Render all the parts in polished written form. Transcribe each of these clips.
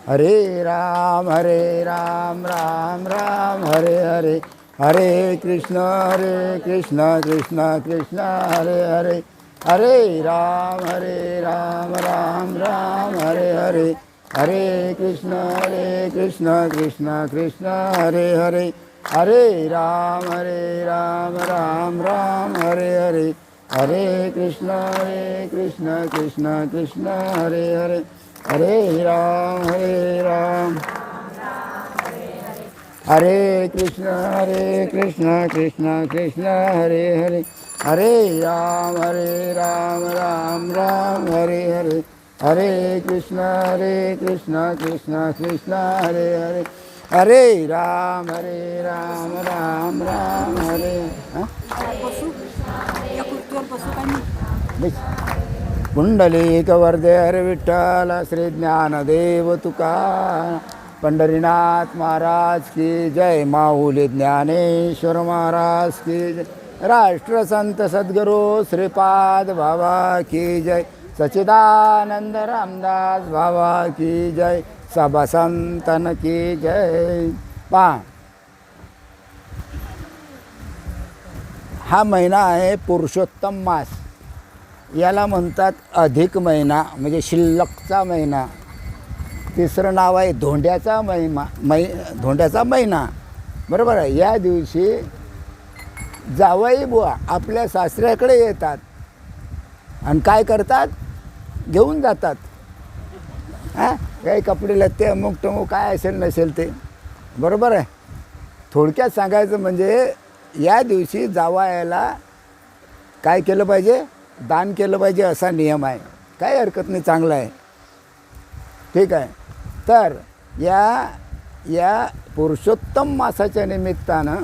हरे राम राम राम हरे हरे, हरे कृष्ण कृष्ण कृष्ण हरे हरे, हरे राम राम राम हरे हरे, हरे कृष्ण कृष्ण कृष्ण हरे हरे, हरे राम राम हरे हरे, हरे कृष्ण कृष्ण कृष्ण हरे हरे, हरे राम हरे कृष्ण कृष्ण कृष्ण हरे हरे, हरे राम राम हरे हरे, हरे कृष्ण कृष्ण कृष्ण हरे हरे, हरे राम राम हरे पुंडलिक वरदे हरे विठ्ठल श्री ज्ञानदेव तुकाराम, पंढरीनाथ महाराज की जय, माऊली ज्ञानेश्वर महाराज की जय, राष्ट्रसंत सद्गुरू श्रीपाद बाबा की जय, सच्चिदानंद रामदास बाबा की जय, सब संतन की जय. हा महिना आहे पुरुषोत्तम मास. याला म्हणतात अधिक महिना, म्हणजे शिल्लकचा महिना. तिसरं नाव आहे धोंड्याचा धोंड्याचा महिना. बरोबर आहे. या दिवशी जावई बुवा आपल्या सासऱ्याकडे येतात आणि काय करतात, घेऊन जातात. काही कपडे लत्ते अमुक टमुक काय असेल नसेल ते. बरोबर आहे. थोडक्यात सांगायचं म्हणजे या दिवशी जावयाला काय केलं पाहिजे, दान केलं पाहिजे, असा नियम आहे. काही हरकत नाही, चांगलं आहे, ठीक आहे. तर या पुरुषोत्तम मासाच्या निमित्तानं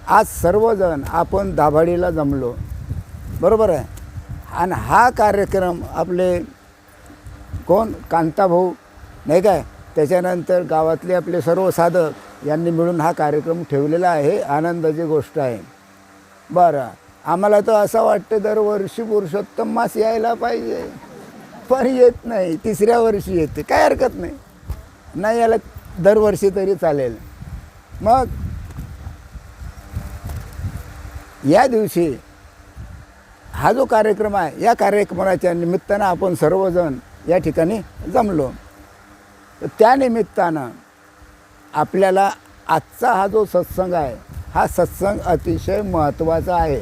आज सर्वजण आपण दाभाडीला जमलो. बरोबर आहे. आणि हा कार्यक्रम आपले कोण कांताभाऊ नाही काय, त्याच्यानंतर गावातले आपले सर्व साधक यांनी मिळून हा कार्यक्रम ठेवलेला आहे. आनंदाची गोष्ट आहे. बरं, आम्हाला तर असं वाटतं दरवर्षी पुरुषोत्तम मास यायला पाहिजे, पण येत नाही. तिसऱ्या वर्षी येते, काय हरकत नाही. नाही याला दरवर्षी तरी चालेल. मग या दिवशी हा जो कार्यक्रम आहे, या कार्यक्रमाच्या निमित्तानं आपण सर्वजण या ठिकाणी जमलो. त्या निमित्तानं आपल्याला आजचा हा जो सत्संग आहे, हा सत्संग अतिशय महत्त्वाचा आहे.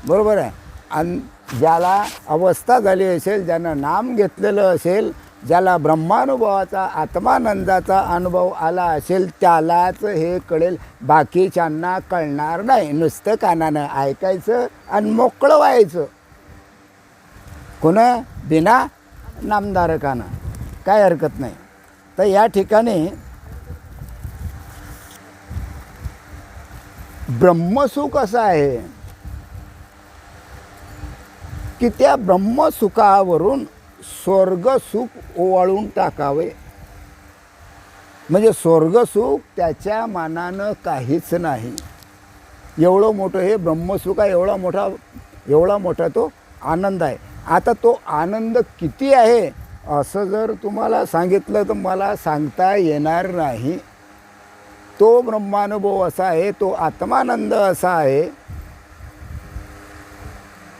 बरोबर आहे. आणि ज्याला अवस्था झाली असेल, ज्यानं नाम घेतलेलं असेल, ज्याला ब्रह्मानुभवाचा आत्मानंदाचा अनुभव आला असेल, त्यालाच हे कळेल. बाकीच्यांना कळणार नाही. नुसतं कानानं ऐकायचं आणि मोकळं व्हायचं. कोणा बिना नामधारकानं, काय हरकत नाही. तर या ठिकाणी ब्रह्मसुख असं आहे की त्या ब्रह्मसुखावरून स्वर्गसुख ओवाळून टाकावे. म्हणजे स्वर्गसुख त्याच्या मानानं काहीच नाही. एवढं मोठं हे ब्रह्मसुख आहे. एवढा मोठा तो आनंद आहे. आता तो आनंद किती आहे असं जर तुम्हाला सांगितलं तर मला सांगता येणार नाही. तो ब्रह्मानुभव असा आहे, तो आत्मानंद असा आहे,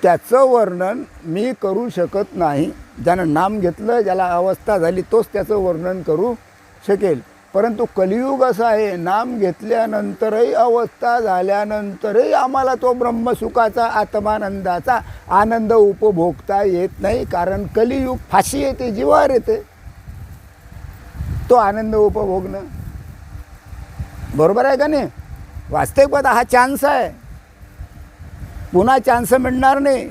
त्याचं वर्णन मी करू शकत नाही. ज्यानं नाम घेतलं, ज्याला अवस्था झाली, तोच त्याचं वर्णन करू शकेल. परंतु कलियुग असं आहे, नाम घेतल्यानंतरही, अवस्था झाल्यानंतरही आम्हाला तो ब्रह्मसुखाचा आत्मानंदाचा आनंद उपभोगता येत नाही. कारण कलियुग फाशी येते, जीवावर येते तो आनंद उपभोगणं. बरोबर आहे का नाही. वास्तविकता हा चान्स आहे, पुन्हा चान्स मिळणार नाही.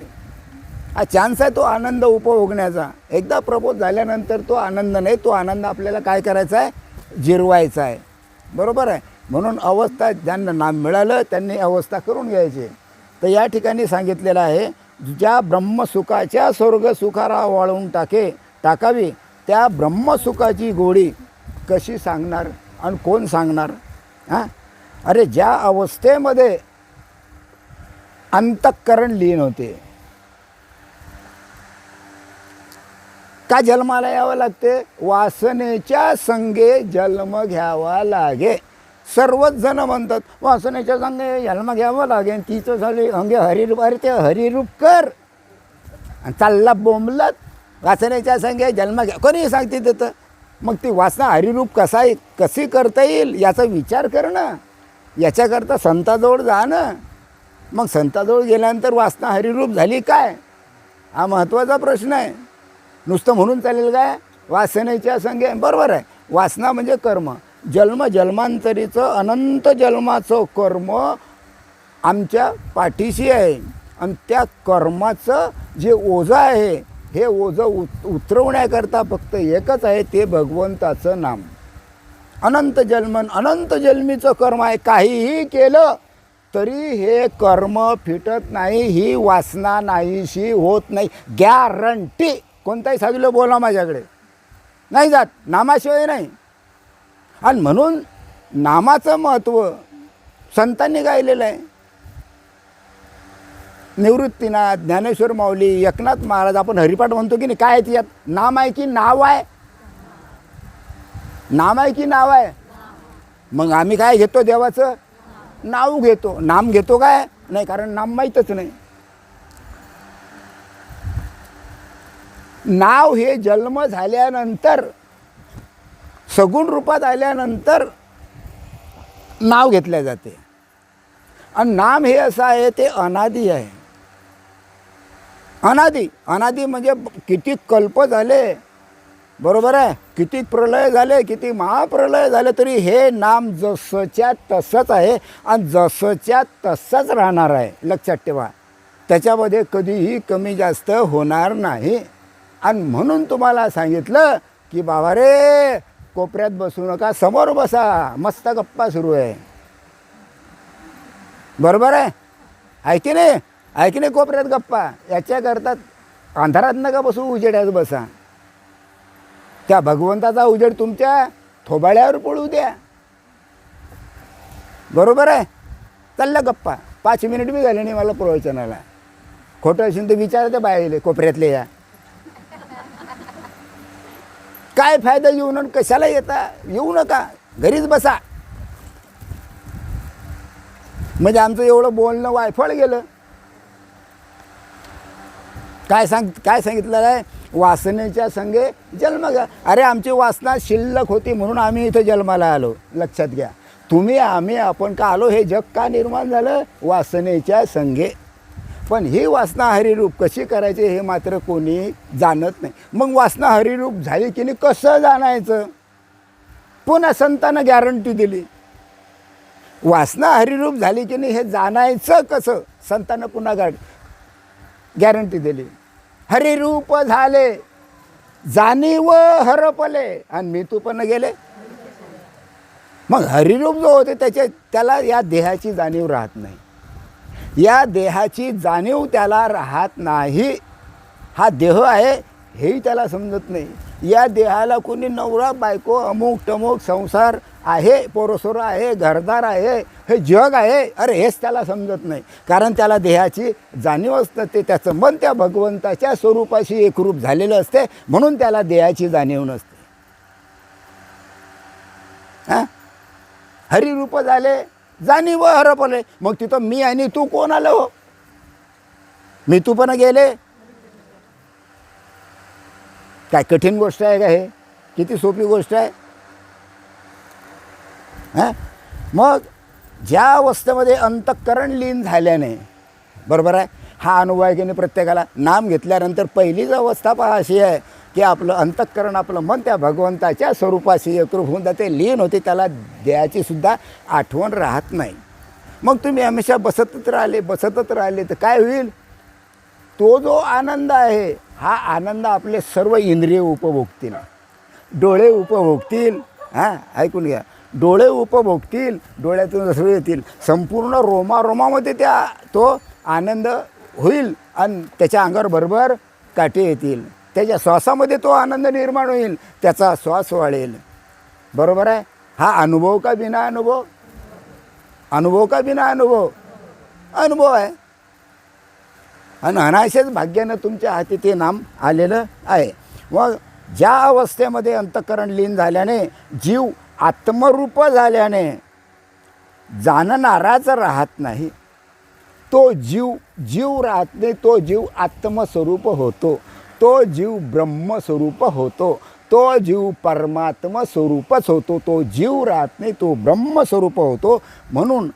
हा चान्स आहे तो आनंद उपभोगण्याचा. एकदा प्रपोज झाल्यानंतर तो आनंद नाही, तो आनंद आपल्याला काय करायचा आहे, जिरवायचा आहे. बरोबर आहे. म्हणून अवस्था ज्यांना नाम मिळालं त्यांनी अवस्था करून घ्यायची. तर या ठिकाणी सांगितलेलं आहे, ज्या ब्रह्मसुखाच्या स्वर्गसुखारा वाळवून टाकावी त्या ब्रह्मसुखाची गोडी कशी सांगणार आणि कोण सांगणार. हां, अरे ज्या अवस्थेमध्ये अंतःकरण लीन होते, का जन्माला यावं लागते, वासनेच्या संगे जन्म घ्यावा लागे. सर्वच जण म्हणतात वासनेच्या संगे जन्म घ्यावं लागेल, तिचं झाले अंगे हरिरूप. अरे ते हरिरूप कर आणि चालला बोंबलत वासनेच्या संगे जन्म घ्या, कोणी सांगते देतं. मग ती वासना हरिरूप कशी करता येईल याचा विचार कर ना. याच्याकरता संताजवळ जा ना. मग संताजवळ गेल्यानंतर वासना हरिरूप झाली काय, हा महत्त्वाचा प्रश्न आहे. नुसतं म्हणून चालेल काय, वासनेच्या संगे. बरोबर आहे, वासना म्हणजे कर्म. जन्मांतरीचं अनंत जन्माचं कर्म आमच्या पाठीशी आहे आणि त्या कर्माचं जे ओझं आहे, हे ओझं उतरवण्याकरता फक्त एकच आहे, ते भगवंताचं नाम. अनंत जन्मीचं कर्म आहे. काहीही केलं तरी हे कर्म फिटत नाही, ही वासना नाहीशी होत नाही, गॅरंटी. कोणताही साधूला बोला माझ्याकडे नाही जात, नामाशिवाय नाही. आणि म्हणून नामाचं महत्त्व संतांनी गायलेलं आहे. निवृत्तीनाथ, ज्ञानेश्वर माऊली, एकनाथ महाराज. आपण हरिपाठ म्हणतो की नाही, काय आहे त्यात, नाम आहे की नाव आहे, नाम आहे की नाव आहे. मग आम्ही काय घेतो, देवाचं नाव घेतो. नाम घेतो काय नाही, कारण नाम माहीतच नाही. नाव हे जन्म झाल्यानंतर, सगुण रूपात आल्यानंतर नाव घेतले जाते. आणि नाम हे असं आहे, ते अनादी आहे. अनादी म्हणजे किती कल्प झाले, बरोबर आहे, किती प्रलय झाले, किती महाप्रलय झाले, तरी हे नाम जसंच्या तसंच आहे आणि जसंच्या तसंच राहणार आहे. लक्षात ठेवा, त्याच्यामध्ये कधीही कमी जास्त होणार नाही. आणि म्हणून तुम्हाला सांगितलं की बाबा रे, कोपऱ्यात बसू नका, समोर बसा, मस्त गप्पा सुरू आहे. बरोबर आहे की नाही, आहे की नाही. कोपऱ्यात गप्पा याच्याकरता अंधारात नका बसू, उजेड्यात बसा. त्या भगवंताचा उजेड तुमच्या थोबाळ्यावर पडू द्या. बरोबर आहे. चालला गप्पा, 5 मिनिट बी झाले नाही मला प्रवचनाला. खोटं असेल तर विचारते बाहेर कोपऱ्यातले, या काय फायदा येऊन, कशाला येता, येऊ नका, घरीच बसा. म्हणजे आमचं एवढं बोलणं वायफळ गेलं. काय सांगितलं आहे, वासनेच्या संगे जन्म घ्या. अरे आमची वासना शिल्लक होती म्हणून आम्ही इथं जन्माला आलो. लक्षात घ्या, तुम्ही आम्ही आपण का आलो, हे जग का निर्माण झालं, वासनेच्या संगे. पण ही वासना हरिरूप कशी करायची हे मात्र कोणी जाणत नाही. मग वासना हरिरूप झाली की नाही, कसं जाणायचं, पुन्हा संतांनं गॅरंटी दिली. वासना हरिरूप झाली की नाही हे जाणायचं कसं, संतांनं पुन्हा गॅरंटी दिली. हरिरूप झाले जाणीव हरपले आणि मी तू पण गेले. मग हरिरूप जो होते त्याला या देहाची जाणीव राहत नाही. या देहाची जाणीव त्याला राहत नाही. हा देह आहे हेही त्याला समजत नाही. या देहाला कोणी नवरा बायको अमुक टमुक संसार आहे, पोरसोर आहे, घरदार आहे, हे जग आहे, अरे हेच त्याला समजत नाही. कारण त्याला देहाची जाणीव असते. त्याचं मन त्या भगवंताच्या स्वरूपाशी एकरूप झालेलं असते, म्हणून त्याला देहाची जाणीव नसते. हां, हरिरूप झाले जाणीव हरपले. मग तिथं मी आणि तू कोण आलो, हो, मी तू पण गेले. काय कठीण गोष्ट आहे का हे, किती सोपी गोष्ट आहे. हां, मग ज्या अवस्थेमध्ये अंतःकरण लीन झाल्याने, बरोबर आहे, हा अनुभव आहे की नाही प्रत्येकाला. नाम घेतल्यानंतर पहिलीच अवस्था पहा अशी आहे की आपलं अंतःकरण, आपलं मन त्या भगवंताच्या स्वरूपाशी एकरूप होऊन जाते, लीन होते. त्याला देहाची सुद्धा आठवण राहत नाही. मग तुम्ही हमेशा बसतच राहिले तर काय होईल, तो जो आनंद आहे हा आनंद आपले सर्व इंद्रिय उपभोगतील. डोळे उपभोगतील, हां ऐकून घ्या, डोळे उपभोगतील, डोळ्यातून अश्रू येतील, संपूर्ण रोमारोमामध्ये तो आनंद होईल आणि त्याच्या अंगावर बरोबर काटे येतील. त्याच्या श्वासामध्ये तो आनंद निर्माण होईल, त्याचा श्वास वाढेल. बरोबर आहे. हा अनुभव का बिना अनुभव? अनुभव का बिना अनुभव? अनुभव आहे. आणि अनाशेच भाग्यानं तुमच्या हाती ते नाम आलेलं आहे. मग ज्या अवस्थेमध्ये अंतःकरण लीन झाल्याने जीव आत्मरूप झाल्याने जाणणाराच राहत नाही, तो जीव राहत नाही, तो जीव आत्मस्वरूप होतो, तो जीव ब्रह्मस्वरूप होतो, तो जीव परमात्मा स्वरूपच होतो. तो जीव राहत नाही, तो ब्रह्मस्वरूप होतो. म्हणून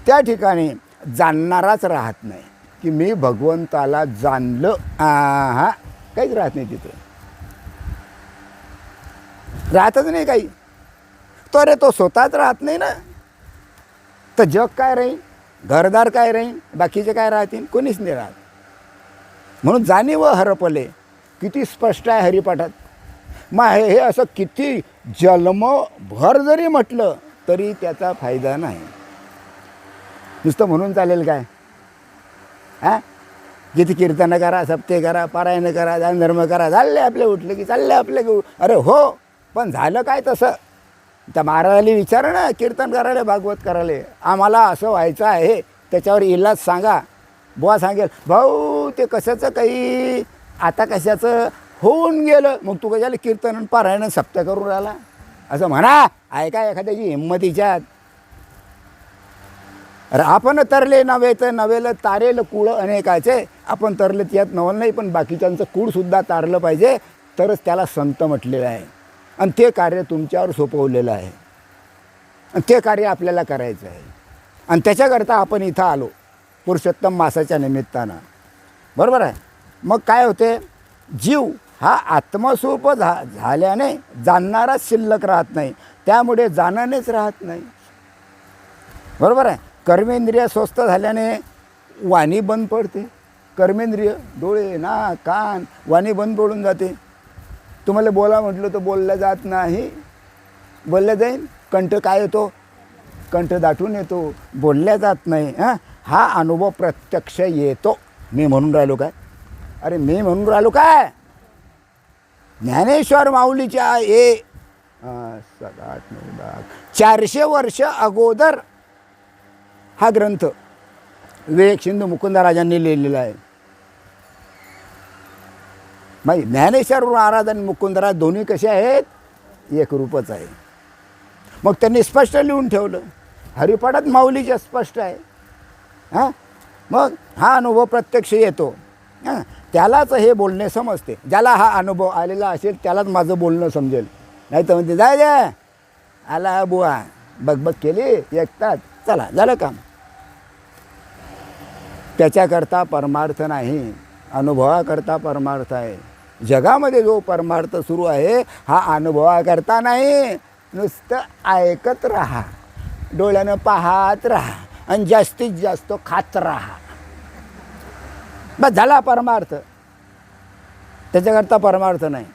त्या ठिकाणी जाणणाराच राहत नाही की मी भगवंताला जाणलं. हा काहीच राहत नाही तिथं, राहतच नाही काही. तो अरे तो स्वतःच राहत नाही ना, तर जग काय राहील, घरदार काय राहील, बाकीचे काय राहतील, कोणीच नाही राहत. म्हणून जाणीव हरपले. किती स्पष्ट आहे हरिपाठात. मग हे असं किती जन्मभर जरी म्हटलं तरी त्याचा फायदा नाही. नुसतं म्हणून चालेल काय? हां, किती कीर्तनं करा, सप्ते करा, पारायण करा, दानधर्म करा, चालले आपले, उठले की चालले आपले. अरे हो, पण झालं काय तसं? त्या महाराजाला विचारा ना, कीर्तन करायला, भागवत करायला, आम्हाला असं व्हायचं आहे, त्याच्यावर इलाज सांगा. बुवा सांगेल, भाऊ ते कशाचं काही, आता कशाचं होऊन गेलं, मग तू कशाला कीर्तन पारायण सप्त्या करून राहिला असं म्हणा. आहे का एखाद्याची हिंमतीच्यात? अरे आपण तरले नव्हे तर नवेलं तारेल कूळ अनेकाचे. आपण तरले त्यात नवल नाही, पण बाकीच्यांचं कूळसुद्धा तारलं पाहिजे, तरच त्याला संत म्हटलेलं आहे. आणि ते कार्य तुमच्यावर सोपवलेलं आहे, आणि ते कार्य आपल्याला करायचं आहे. आणि त्याच्याकरता आपण इथं आलो पुरुषोत्तम मासाच्या निमित्तानं. बरोबर आहे. मग काय होते, जीव हा आत्मस्वरूप झाल्याने जाणणाराच शिल्लक राहत नाही, त्यामुळे जाणणेच राहत नाही. बरोबर आहे. कर्मेंद्रिय स्वस्थ झाल्याने वाणी बंद पडते. कर्मेंद्रिय, डोळे, नाक, कान, वाणी बंद पडून जाते. तुम्हाला बोला म्हटलं तर बोललं जात नाही, बोलल्या जाईल. कंठ काय येतो, कंठ दाटून येतो, बोलल्या जात नाही. हा अनुभव प्रत्यक्ष येतो. मी म्हणून राहिलो काय? अरे मी म्हणून राहिलो काय? ज्ञानेश्वर माऊलीच्या 400 वर्ष अगोदर हा ग्रंथ विवेक सिंधू मुकुंदराजांनी लिहिलेला आहे. माहिती, ज्ञानेश्वर महाराज आणि मुकुंदराज दोन्ही कसे आहेत, एक रूपच आहे. मग त्यांनी स्पष्ट लिहून ठेवलं. हरिपाठात माऊलीच्या स्पष्ट आहे. हां, मग हा अनुभव प्रत्यक्ष येतो. हां, त्यालाच हे बोलणे समजते. ज्याला हा अनुभव आलेला असेल त्यालाच माझं बोलणं समजेल. नाही तर म्हणते जाय द्या, आला बुवा, बघ केली एक तास, चला झालं काम. त्याच्याकरता परमार्थ नाही, अनुभवाकरता परमार्थ आहे. जगामध्ये जो परमार्थ सुरू आहे हा अनुभवाकरता नाही. नुसतं ऐकत राहा, डोळ्यानं पाहत राहा आणि जास्तीत जास्त खात राहा, बस झाला परमार्थ. त्याच्याकरता परमार्थ नाही.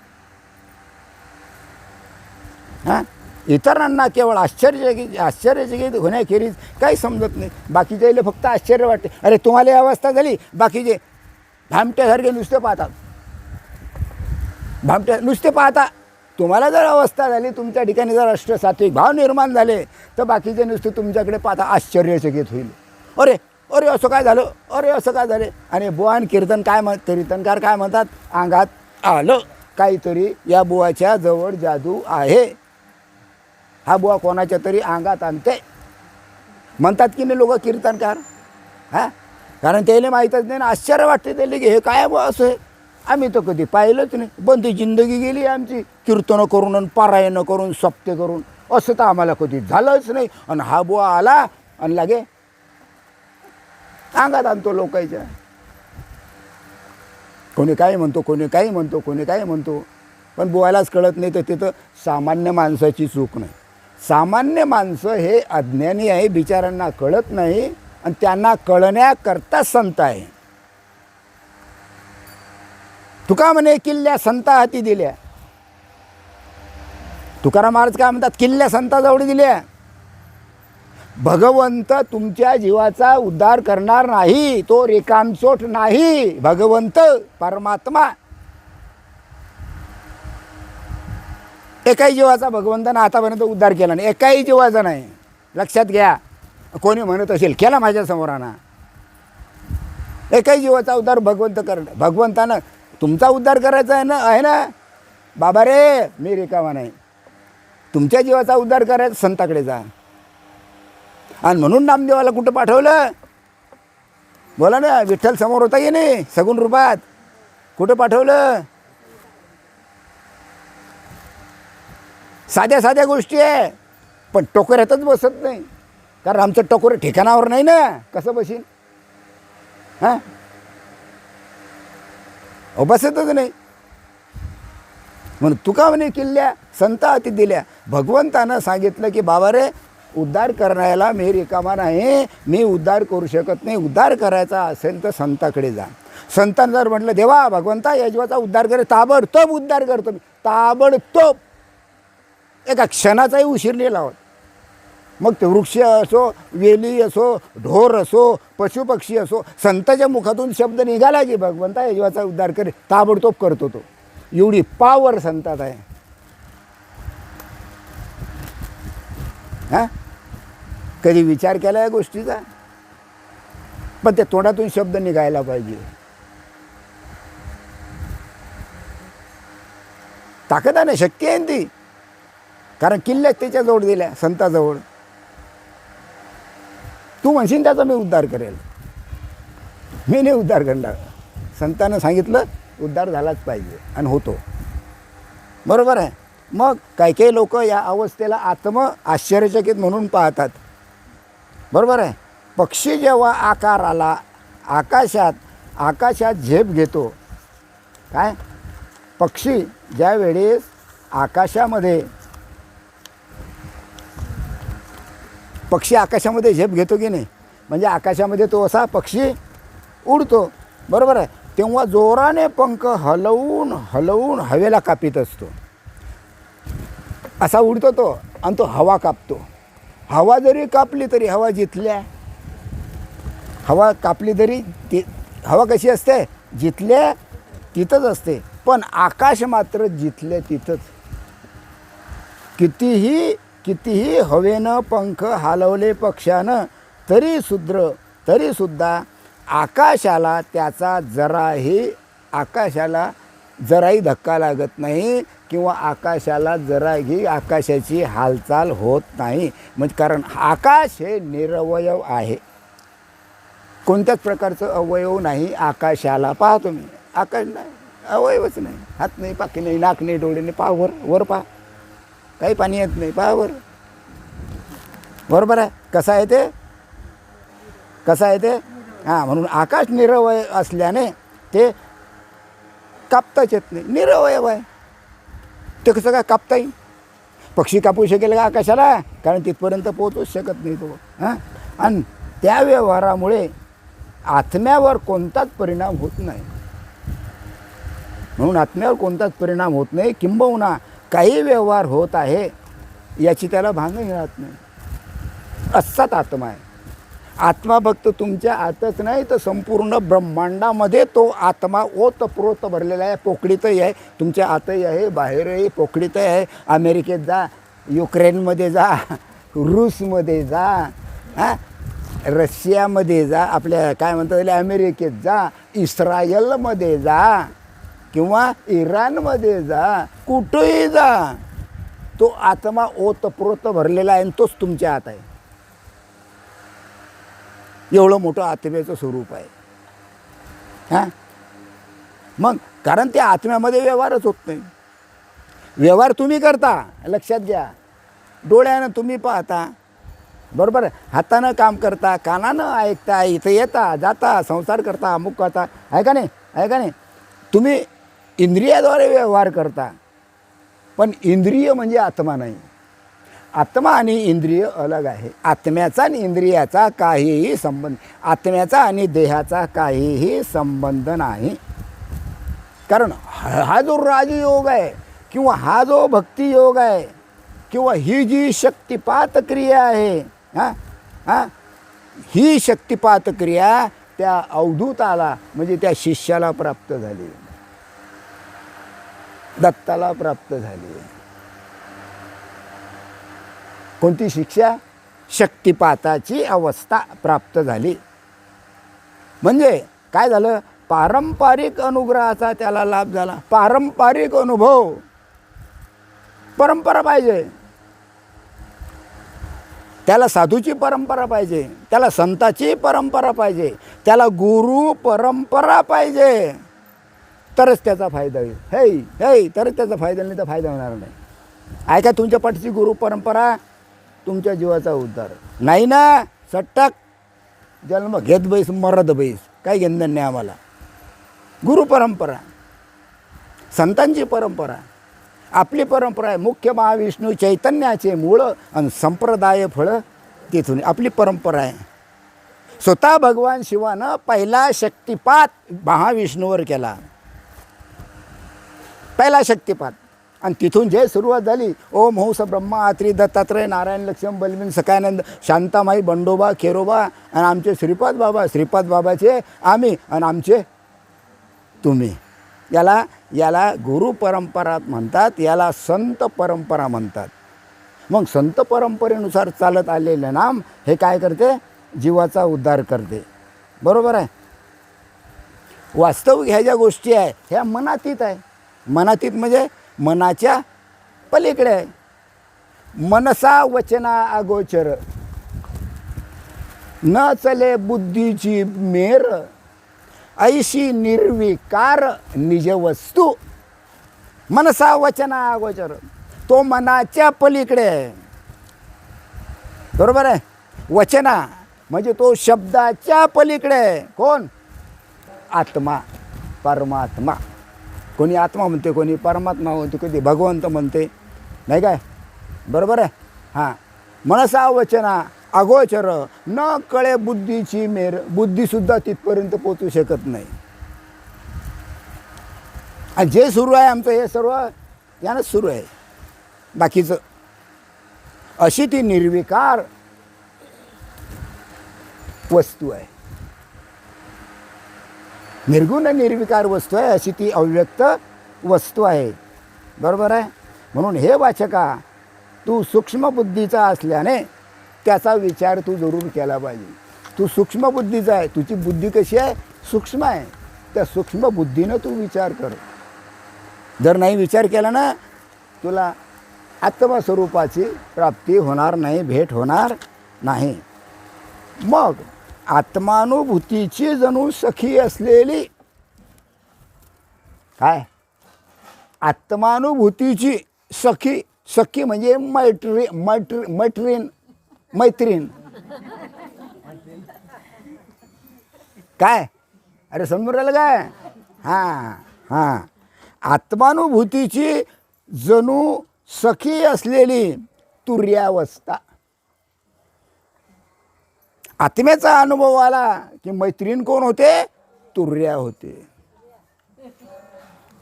हां, इतरांना केवळ आश्चर्यचकित होण्याखेरीज काही समजत नाही. बाकीच्याला फक्त आश्चर्य वाटते. अरे तुम्हाला ही अवस्था झाली, बाकीचे भामट्यासारखे नुसते पाहतात, नुसते पाहता. तुम्हाला जर अवस्था झाली, तुमच्या ठिकाणी जर अष्टसात्विक भाव निर्माण झाले, तर बाकीचे नुसते तुमच्याकडे पाहता आश्चर्यचकित होईल. अरे अरे असं काय झालं, अरे असं काय झाले. आणि बुवान कीर्तनकार काय म्हणतात, अंगात आलं काहीतरी, या बुवाच्या जवळ जादू आहे. हा बुवा कोणाच्या तरी अंगात आणते म्हणतात की नाही लोक कीर्तनकार. हां, कारण त्याला माहीतच नाही ना. आश्चर्य वाटते त्याला की हे काय बुवा असं आहे, आम्ही तर कधी पाहिलंच नाही. बंदी जिंदगी गेली आमची कीर्तनं करून आणि पारायणं करून सप्ते करून, असं तर आम्हाला कधी झालंच नाही. आणि हा बुवा आला आणि लागे अंगात आणतो लोकांच्या. कोणी काही म्हणतो, कोणी काही म्हणतो, कोणी काही म्हणतो, पण बुवालाच कळत नाही. तर तिथं सामान्य माणसाची चूक नाही. सामान्य माणसं हे अज्ञानी आहे, बिचारांना कळत नाही, आणि त्यांना कळण्याकरता संत आहे. तुका म्हणे किल्ल्या संता हाती दिल्या. तुकाराम महाराज काय म्हणतात, किल्ल्या संताजवळ दिल्या. भगवंत तुमच्या जीवाचा उद्धार करणार नाही, तो रिकामचोट नाही. भगवंत परमात्मा एकाही जीवाचा भगवंतानं आतापर्यंत उद्धार केला नाही, एकाही जीवाचा नाही. लक्षात घ्या. कोणी म्हणत असेल केला माझ्या समोराना, एकाही जीवाचा उद्धार भगवंत करणं. भगवंतानं तुमचा उद्धार करायचा आहे ना बाबा रे, मी रिकामा नाही. तुमच्या जीवाचा उद्धार करायचा संताकडे जा. आणि म्हणून नामदेवाला कुठं पाठवलं बोला ना, विठ्ठल समोर होता की नाही सगुण रूपात, कुठं पाठवलं? साध्या साध्या गोष्टी आहे, पण टोकऱ्यातच बसत नाही. कारण आमचं टोकर ठिकाणावर नाही ना, कसं बसीन? हां, बसतच नाही. म्हणून तुका म्हणे किल्ल्या संता हाती दिल्या. भगवंतानं सांगितलं की बाबा रे, उद्धार करण्याला मी रिकामा नाही, मी उद्धार करू शकत नाही. उद्धार करायचा असेल तर संताकडे जा. संतांनी जर म्हटलं देवा भगवंता या जीवाचा उद्धार करे, ताबडतोब उद्धार करतो मी, ताबडतोब. एका क्षणाचाही उशीर नाही लावत. मग ते वृक्ष असो, वेली असो, ढोर असो, पशुपक्षी असो, संताच्या मुखातून शब्द निघाला की भगवंता या जीवाचा उद्धार करे, ताबडतोब करतो तो. एवढी पावर संतात आहे. हां, कधी विचार केला या गोष्टीचा? पण त्या तोंडातून शब्द निघायला पाहिजे. ताकद आहे, शक्य आहे ती. कारण किल्ल्यात त्याच्याजवळ दिल्या, संताजवळ. तू म्हणशील त्याचा मी उद्धार करेल, मी नाही उद्धार करणार. संतानं सांगितलं उद्धार झालाच पाहिजे आणि होतो. बरोबर आहे. मग काही काही लोक या अवस्थेला आश्चर्यचकित म्हणून पाहतात. बरोबर आहे. पक्षी जेव्हा आकाराला आकाशात झेप घेतो, काय पक्षी ज्या वेळेस आकाशामध्ये झेप घेतो की नाही, म्हणजे आकाशामध्ये तो असा पक्षी उडतो. बरोबर आहे. तेव्हा जोराने पंख हलवून हलवून हवेला कापीत असतो. असा उडतो तो आणि तो हवा कापतो. हवा जरी कापली तरी हवा जिथल्या, हवा कापली तरी ती हवा कशी असते, जिथल्या तिथंच असते. पण आकाश मात्र जिथल्या तिथंच. कितीही हवेनं पंख हलवले पक्षानं तरीसुद्धा आकाशाला जराही धक्का लागत नाही किंवा आकाशाची हालचाल होत नाही. म्हणजे कारण आकाश हे निरवयव आहे, कोणत्याच प्रकारचं अवयव नाही आकाशाला. पहा तुम्ही, आकाश नाही, अवयवच नाही. हात नाही, पाकी नाही, नाक नाही, डोळे नाही. पहा वर पहा, काही पाणी येत नाही. पहा वर. बरोबर आहे. कसं आहे ते हां, म्हणून आकाश निरवय असल्याने ते कापताच येत नाही, निरवयव आहे. ते कसं काय कापता येईल? पक्षी कापू शकेल का आकाशाला? कारण तिथपर्यंत पोहोचूच शकत नाही तो. हां, आणि त्या व्यवहारामुळे आत्म्यावर कोणताच परिणाम होत नाही. म्हणून आत्म्यावर कोणताच परिणाम होत नाही. किंबहुना काही व्यवहार होत आहे याची त्याला भानही राहत नाही. असाच आत्मा आहे. आत्मा फक्त तुमच्या आतच नाही तर संपूर्ण ब्रह्मांडामध्ये तो आत्मा ओतप्रोत भरलेला आहे. पोकळीतही आहे, तुमच्या आतही आहे, बाहेरही पोकळीतही आहे. अमेरिकेत जा, युक्रेनमध्ये जा, रूसमध्ये जा, हां, रशियामध्ये जा, आपल्या काय म्हणतात त्याला अमेरिकेत जा, इस्रायलमध्ये जा किंवा इराणमध्ये जा, कुठंही जा, तो आत्मा ओतप्रोत भरलेला आहे आणि तोच तुमच्या आत आहे. एवढं मोठं आत्म्याचं स्वरूप आहे. हां, मग कारण त्या आत्म्यामध्ये व्यवहारच होत नाही. व्यवहार तुम्ही करता, लक्षात घ्या. डोळ्यानं तुम्ही पाहता, बरोबर आहे, हातानं काम करता, कानानं ऐकता, इथं येता जाता, संसार करता, अमुक करता, आहे का नाही? तुम्ही इंद्रियाद्वारे व्यवहार करता, पण इंद्रिय म्हणजे आत्मा नाही. आत्मा आणि इंद्रिय अलग आहे. आत्म्याचा आणि इंद्रियाचा काहीही संबंध, आत्म्याचा आणि देहाचा काहीही संबंध नाही. कारण हा जो राजयोग आहे किंवा हा जो भक्तियोग आहे किंवा ही जी शक्तिपात क्रिया आहे, हां हां, ही शक्तिपात क्रिया त्या अवधूताला म्हणजे त्या शिष्याला प्राप्त झाली, दत्ताला प्राप्त झाली. कोणती शिक्षा? शक्तिपाताची अवस्था प्राप्त झाली. म्हणजे काय झालं? पारंपरिक अनुग्रहाचा त्याला लाभ झाला. पारंपरिक अनुभव, परंपरा पाहिजे त्याला, साधूची परंपरा पाहिजे त्याला, संताची परंपरा पाहिजे त्याला, गुरु परंपरा पाहिजे, तरच त्याचा फायदा होईल. हे तरच त्याचा फायदा, नाही तर फायदा होणार नाही. आहे का तुमच्या पाठीची गुरु परंपरा? तुमच्या जीवाचा उद्धार नाही ना, सट्टक जन्म घेत बैस, मरद बैस, काही घेणं नाही आम्हाला. गुरु परंपरा, संतांची परंपरा, आपली परंपरा आहे. मुख्य महाविष्णू चैतन्याचे मूळ आणि संप्रदाय फळं तिथून आपली परंपरा आहे. स्वतः भगवान शिवानं पहिला शक्तिपात महाविष्णूवर केला, पहिला शक्तिपात. आणि तिथून जे सुरुवात झाली, ओम हंस ब्रह्मा आत्री दत्तात्रय नारायण लक्ष्मण बलवीन सकानंद शांतामाई बंडोबा खेरोबा आणि आमचे श्रीपाद बाबा, श्रीपाद बाबाचे आम्ही आणि आमचे तुम्ही. याला गुरु परंपरा म्हणतात, याला संत परंपरा म्हणतात. मग संत परंपरेनुसार चालत आलेलं नाम हे काय करते? जीवाचा उद्धार करते. बरोबर आहे. वास्तविक ह्या ज्या गोष्टी आहे ह्या मनातीत आहे. मनातीत म्हणजे मनाच्या पलीकडे आहे. मनसा वचना अगोचर न चले बुद्धीची मेर, ऐशी निर्विकार निज वस्तू. मनसा वचना अगोचर, तो मनाच्या पलीकडे आहे. बरोबर आहे. वचना म्हणजे तो शब्दाच्या पलीकडे आहे. कोण? आत्मा, परमात्मा. कोणी आत्मा म्हणते, कोणी परमात्मा म्हणते, कधी भगवंत म्हणते, नाही काय? बरोबर आहे. हां, मनसा वचना अगोचर न कळे बुद्धीची मेर. बुद्धीसुद्धा तिथपर्यंत पोचू शकत नाही. आणि जे सुरू आहे आमचं हे सर्व यानंच सुरू आहे. बाकीचं अशी ती निर्विकार वस्तू आहे, निर्गुण निर्विकार वस्तू आहे, अशी ती अव्यक्त वस्तू आहे. बरोबर आहे. म्हणून हे वाचका, तू सूक्ष्म बुद्धीचा असल्याने त्याचा विचार तू जरूर केला पाहिजे. तू सूक्ष्म बुद्धीचा आहे, तुझी बुद्धी कशी आहे? सूक्ष्म आहे. त्या सूक्ष्म बुद्धीनं तू विचार कर. जर नाही विचार केला ना, तुला आत्मस्वरूपाची प्राप्ती होणार नाही, भेट होणार नाही. मग आत्मानुभूतीची जणू सखी असलेली, काय? आत्मानुभूतीची सखी. सखी म्हणजे मैत्रीण. काय? अरे समजून राहिलं काय? हां, आत्मानुभूतीची जणू सखी असलेली तुर्यावस्था. आत्म्याचा अनुभव आला की मैत्रीण कोण होते? तुर्या होते.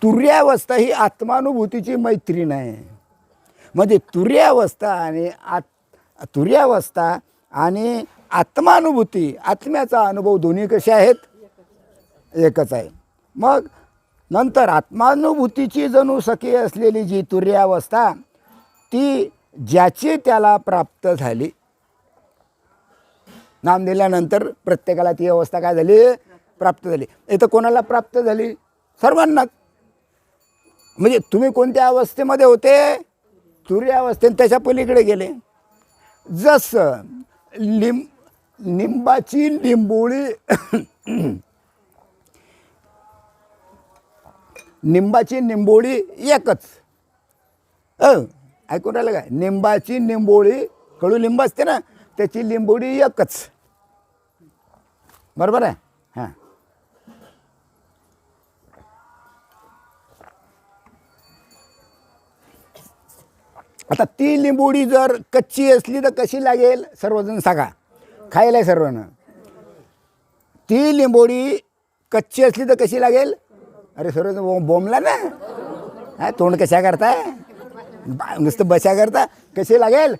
तुर्यावस्था ही आत्मानुभूतीची मैत्रीण आहे. म्हणजे तुर्यावस्था आणि आत्मानुभूती, आत्म्याचा अनुभव दोन्ही कसे आहेत? एकच आहे. मग नंतर आत्मानुभूतीची जणू सखी असलेली जी तुर्यावस्था, ती ज्याची त्याला प्राप्त झाली. नाम दिल्यानंतर प्रत्येकाला ती अवस्था काय झाली? प्राप्त झाली. इथं कोणाला प्राप्त झाली? सर्वांना. म्हणजे तुम्ही कोणत्या अवस्थेमध्ये होते? तुर्यावस्थेत. त्याच्या पलीकडे गेले. जसं निंबाची लिंबोळी निंबाची निंबोळी एकच. ऐकून राहिलं काय? निंबाची निंबोळी, कडुलिंब असते ना, त्याची लिंबोळी एकच. बरोबर आहे. हां, आता ती लिंबोळी जर कच्ची असली तर कशी लागेल? सर्वजण सांगा, खायला सर्वांना. ती लिंबोळी कच्ची असली तर कशी लागेल? अरे सर्व बोंबला ना. हा, तोंड कशा करताय, नुसतं बशा करता, कशी लागेल,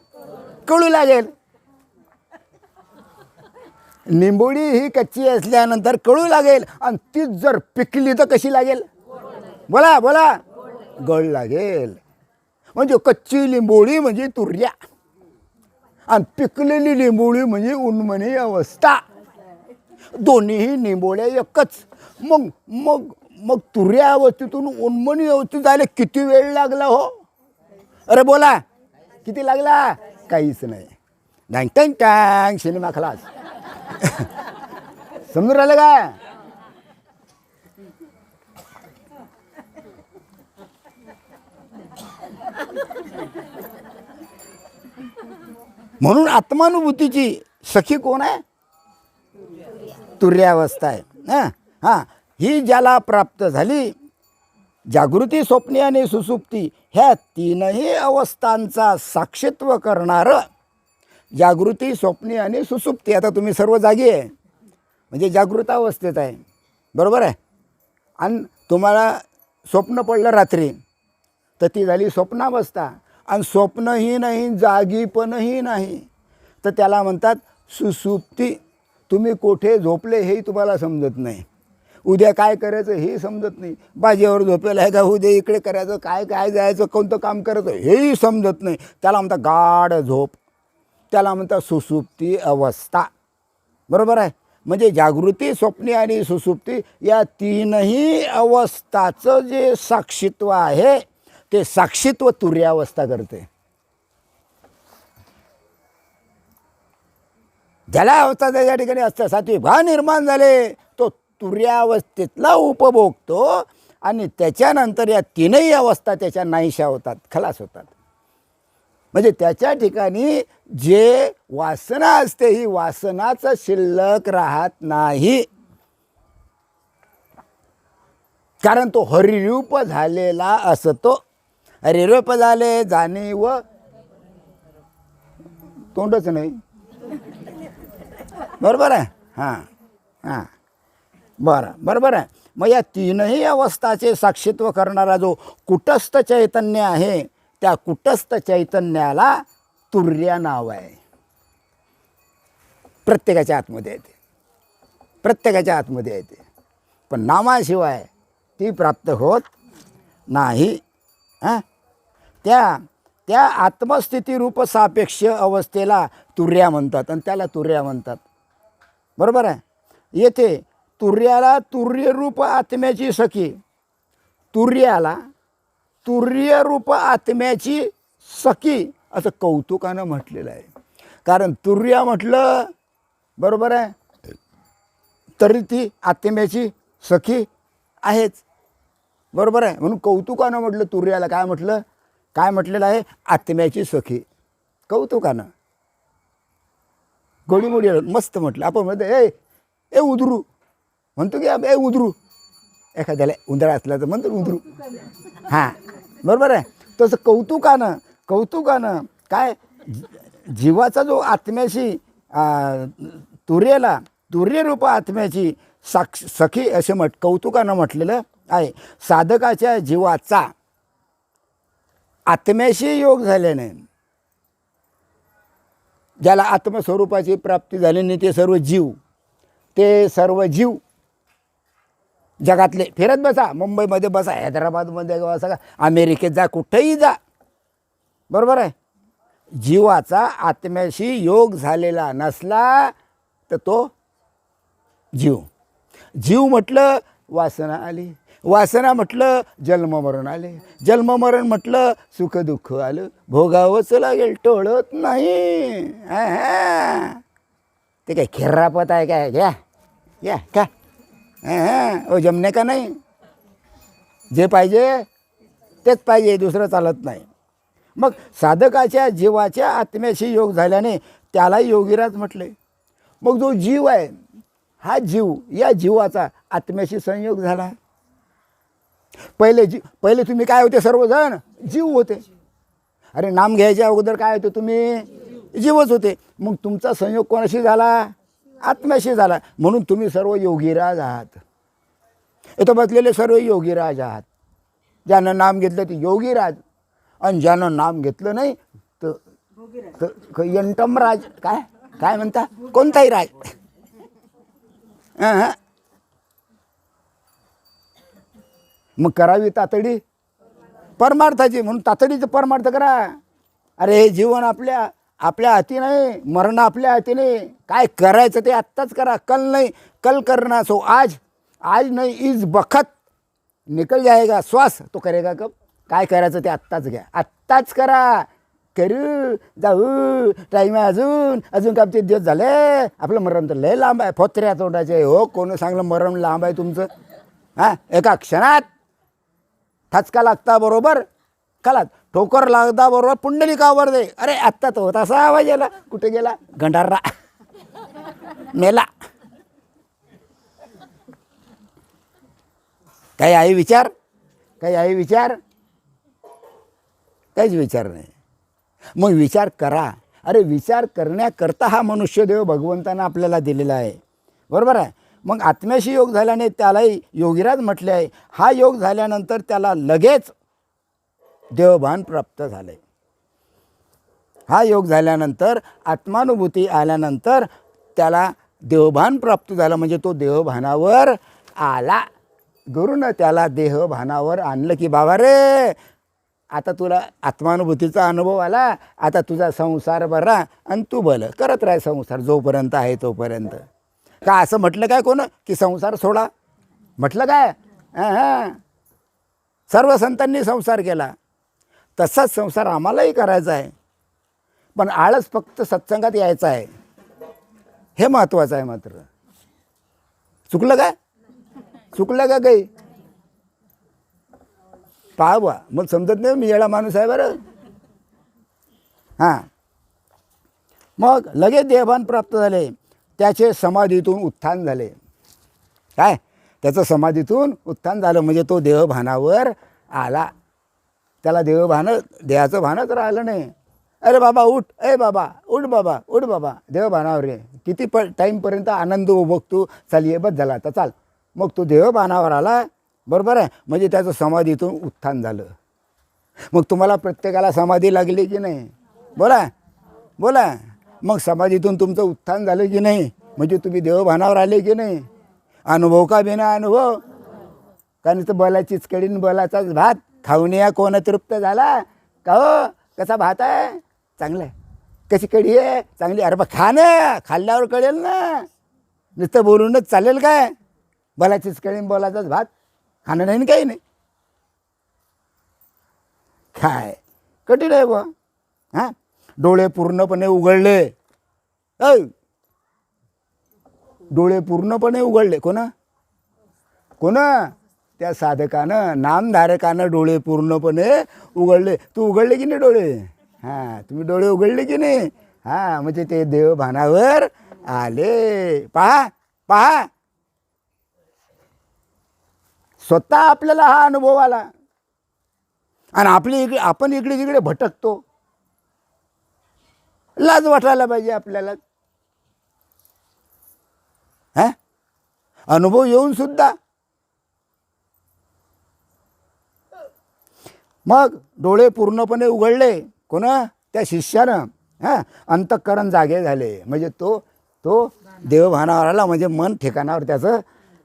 कळू लागेल. निंबोळी ही कच्ची असल्यानंतर कळू लागेल, आणि तीच जर पिकली तर कशी लागेल, बोला बोला, गळ लागेल. म्हणजे कच्ची लिंबोळी म्हणजे तुर्या, आणि पिकलेली लिंबोळी म्हणजे उन्मनी अवस्था. दोन्हीही निंबोळ्या एकच. मग मग मग तुर्या अवस्थेतून उन्मनी अवस्थेत जायला किती वेळ लागला हो? अरे बोला, किती लागला? काहीच नाही. डँग टँग टँग, सिनेमा खलास. समजून राहिलं का? म्हणून आत्मानुभूतीची सखी कोण आहे? तुर्यावस्था आहे. हां हां, ही ज्याला प्राप्त झाली, जागृती, स्वप्ने आणि सुसुप्ती ह्या तीनही अवस्थांचा साक्षीत्व करणारं जागृती, स्वप्ने आणि सुसुप्ती. आता तुम्ही सर्व जागी आहे म्हणजे जागृत अवस्थेत आहे, बरोबर आहे. आणि तुम्हाला स्वप्न पडलं रात्री, तर ती झाली स्वप्नावस्था. आणि स्वप्नही नाही, जागी पणही नाही, तर त्याला म्हणतात सुसुप्ती. तुम्ही कोठे झोपले हेही तुम्हाला समजत नाही, उद्या काय करायचं हे समजत नाही, बाजेवर झोपेल आहे का, उद्या इकडे करायचं काय, काय जायचं, कोणतं काम करायचं हेही समजत नाही. त्याला म्हणतात गाढ झोप, त्याला म्हणतात सुसुप्ती अवस्था, बरोबर आहे. म्हणजे जागृती, स्वप्ने आणि सुसुप्ती या तीनही अवस्थाचं जे साक्षीत्व आहे ते साक्षीत्व तुर्यावस्था करते. ज्याला अवस्था त्या ठिकाणी असतं, सात्विक भाव निर्माण झाले, तो तुर्यावस्थेतला उपभोगतो. आणि त्याच्यानंतर या तीनही अवस्था त्याच्या नाहीशा होतात, खलास होतात. म्हणजे त्याच्या ठिकाणी जे वासना असते, ही वासनाच शिल्लक राहत नाही, कारण तो हरिरूप झालेला असतो. हरिरूप झाले जाणीव, तोंडच नाही, बरोबर आहे. हां हां, बरं, बरोबर आहे. मग या तीनही अवस्थाचे साक्षीत्व करणारा जो कुटस्थ चैतन्य आहे, त्या कुटस्थ चैतन्याला तुर्या नाव आहे. प्रत्येकाच्या आतमध्ये येते, प्रत्येकाच्या आतमध्ये येते, पण नामाशिवाय ती प्राप्त होत नाही. हां, त्या आत्मस्थितीरूप सापेक्ष अवस्थेला तुर्या म्हणतात, आणि त्याला तुर्या म्हणतात, बरोबर आहे. येथे तुर्याला तुर्यरूप आत्म्याची सखी, तुर्याला तुर्यरूप आत्म्याची सखी असं कौतुकानं म्हटलेलं आहे. कारण तुर्या म्हटलं, बरोबर आहे, तरी ती आत्म्याची सखी आहेच, बरोबर आहे. म्हणून कौतुकानं म्हटलं तुर्याला. काय म्हटलं, काय म्हटलेलं आहे? आत्म्याची सखी, कौतुकानं, गोडीमोडी मस्त म्हटलं. आपण म्हणतो ए ए उदरू, म्हणतो की ए उदरू, एखाद्याला उंदरा असला तर म्हणतो उदरू. हां, बरोबर आहे. तसं कौतुकानं, कौतुकानं काय, जीवाचा जो आत्म्याशी तुर्याला तुर्यरूप आत्म्याची सखी असे कौतुकानं म्हटलेलं आहे. साधकाच्या जीवाचा आत्म्याशी योग झाल्याने, ज्याला आत्मस्वरूपाची प्राप्ती झाली नाही, ते सर्व जीव, ते सर्व जीव जगातले फिरत बसा, मुंबईमध्ये बसा, हैदराबादमध्ये बसा, अमेरिकेत जा, कुठेही जा, बरोबर आहे. जीवाचा आत्म्याशी योग झालेला नसला तर तो जीव. जीव म्हटलं वासना आली, वासना म्हटलं जन्ममरण आले, जन्ममरण म्हटलं सुखदुःख आलं, भोगावंच लागेल, टळत नाही. ते काय खिर्रापत आहे काय? घ्या घ्या का, ओ जमणे का नाही, जे पाहिजे तेच पाहिजे, दुसरं चालत नाही. मग साधकाच्या जीवाच्या आत्म्याशी योग झाल्याने त्याला योगीराज म्हटले. मग जो जीव आहे, हा जीव, या जीवाचा आत्म्याशी संयोग झाला. पहिले तुम्ही काय होते, सर्वजण जीव होते. अरे नाम घ्यायच्या अगोदर काय होते, तुम्ही जीवच होते. मग तुमचा संयोग कोणाशी झाला? आत्म्याशी झाला. म्हणून तुम्ही सर्व योगीराज आहात. इथं बसलेले सर्व योगीराज आहात. ज्यानं नाम घेतलं ते योगीराज, आणि ज्यानं नाम घेतलं नाही तर यंटमराज. काय काय म्हणता, कोणताही राज. हां. मग करावी तातडी परमार्थाची, म्हणून तातडीचं परमार्थ करा. अरे हे जीवन आपल्या हाती नाही, मरण आपल्या हाती नाही. काय करायचं ते आत्ताच करा. कल नाही, कल करना सो आज नाही इज बखत निकल जाएगा श्वास तो करेगा कब. काय करायचं ते आत्ताच घ्या, आत्ताच करा. करू जाऊ टाईम आहे, अजून काय ते दिवस झाले. आपलं मरण तर लय लांब आहे, फोत्र्या तोंडाचे. हो, कोण सांगलं मरण लांब आहे तुमचं. हां, एका क्षणात ठचका लागता बरोबर खालात, ठोकर लागता बरोबर पुंडलिकावर दे. अरे आत्ता तो तसा आवाज याला, कुठे गेला गंडारा, मेला. काही आहे विचार, काही आहे विचार, काहीच विचार नाही. मग विचार करा. अरे विचार करण्याकरता हा मनुष्यदेव भगवंतानं आपल्याला दिलेला आहे, बरोबर आहे. मग आत्म्याशी योग झाल्याने त्यालाही योगीराज म्हटले आहे. हा योग झाल्यानंतर त्याला लगेच देवभान प्राप्त झाले. हा योग झाल्यानंतर आत्मानुभूती आल्यानंतर त्याला देवभान प्राप्त झालं, म्हणजे तो देवभानावर आला. गुरुनं त्याला देहभानावर आणलं की बाबा रे, आता तुला आत्मानुभूतीचा अनुभव आला, आता तुझा संसार बरा आणि तू भलं करत राह संसार जोपर्यंत आहे तोपर्यंत. का असं म्हटलं काय कोण की संसार सोडा, म्हटलं काय? हां, सर्व संतांनी संसार केला, तसाच संसार आम्हालाही करायचा आहे. पण आळस फक्त सत्संगात यायचा आहे, हे महत्त्वाचं आहे. मात्र चुकलं काय? चुकलं का काही? पहा बा, मग समजत नाही, मी येडा माणूस आहे बरं. हां, मग लगेच देहभान प्राप्त झाले. त्याचे समाधीतून उत्थान झाले. काय? त्याचं समाधीतून उत्थान झालं म्हणजे तो देहभानावर आला. त्याला देहाचं भानच राहिलं नाही. अरे बाबा उठ, ए बाबा उठ, बाबा उठ, बाबा देहभानावर रे. किती टाईमपर्यंत आनंद बघतो, चाल ये बस झाला आता चाल. मग तो देहभानावर आला, बरोबर आहे. म्हणजे त्याचं समाधीतून उत्थान झालं. मग तुम्हाला प्रत्येकाला समाधी लागली की नाही? बोला बोला. मग समाधीतून तुमचं उत्थान झालं की नाही? म्हणजे तुम्ही देवभानावर आले की नाही? अनुभव का बिना अनुभव? कारण तर बलाचीच कडीन बलाचाच भात खाऊन या कोण तृप्त झाला का? हो, कसा भात आहे? चांगला आहे. कशी कढी आहे? चांगली. अरे बा खा ना, खाल्ल्यावर कळेल ना. नुसतं बोलूनच चालेल काय? बलाचीच कडीन बलाचाच भात खाणं नाही, काही नाही. काय कठीण आहे बा. हां, डोळे पूर्णपणे उघडले. डोळे पूर्णपणे उघडले. कोण? त्या साधकानं, नामधारकानं डोळे पूर्णपणे उघडले. तू उघडले की नाही डोळे? हां, तुम्ही डोळे उघडले की नाही? हां, म्हणजे ते देवभानावर आले. पहा स्वतः आपल्याला हा अनुभव आला आणि आपण इकडे तिकडे भटकतो. लाज वाटायला पाहिजे आपल्याला. हां, अनुभव येऊन सुद्धा. मग डोळे पूर्णपणे उघडले त्या शिष्यानं. हां, अंतःकरण जागे झाले म्हणजे तो देवभानावर आला, म्हणजे मन ठिकाणावर त्याचं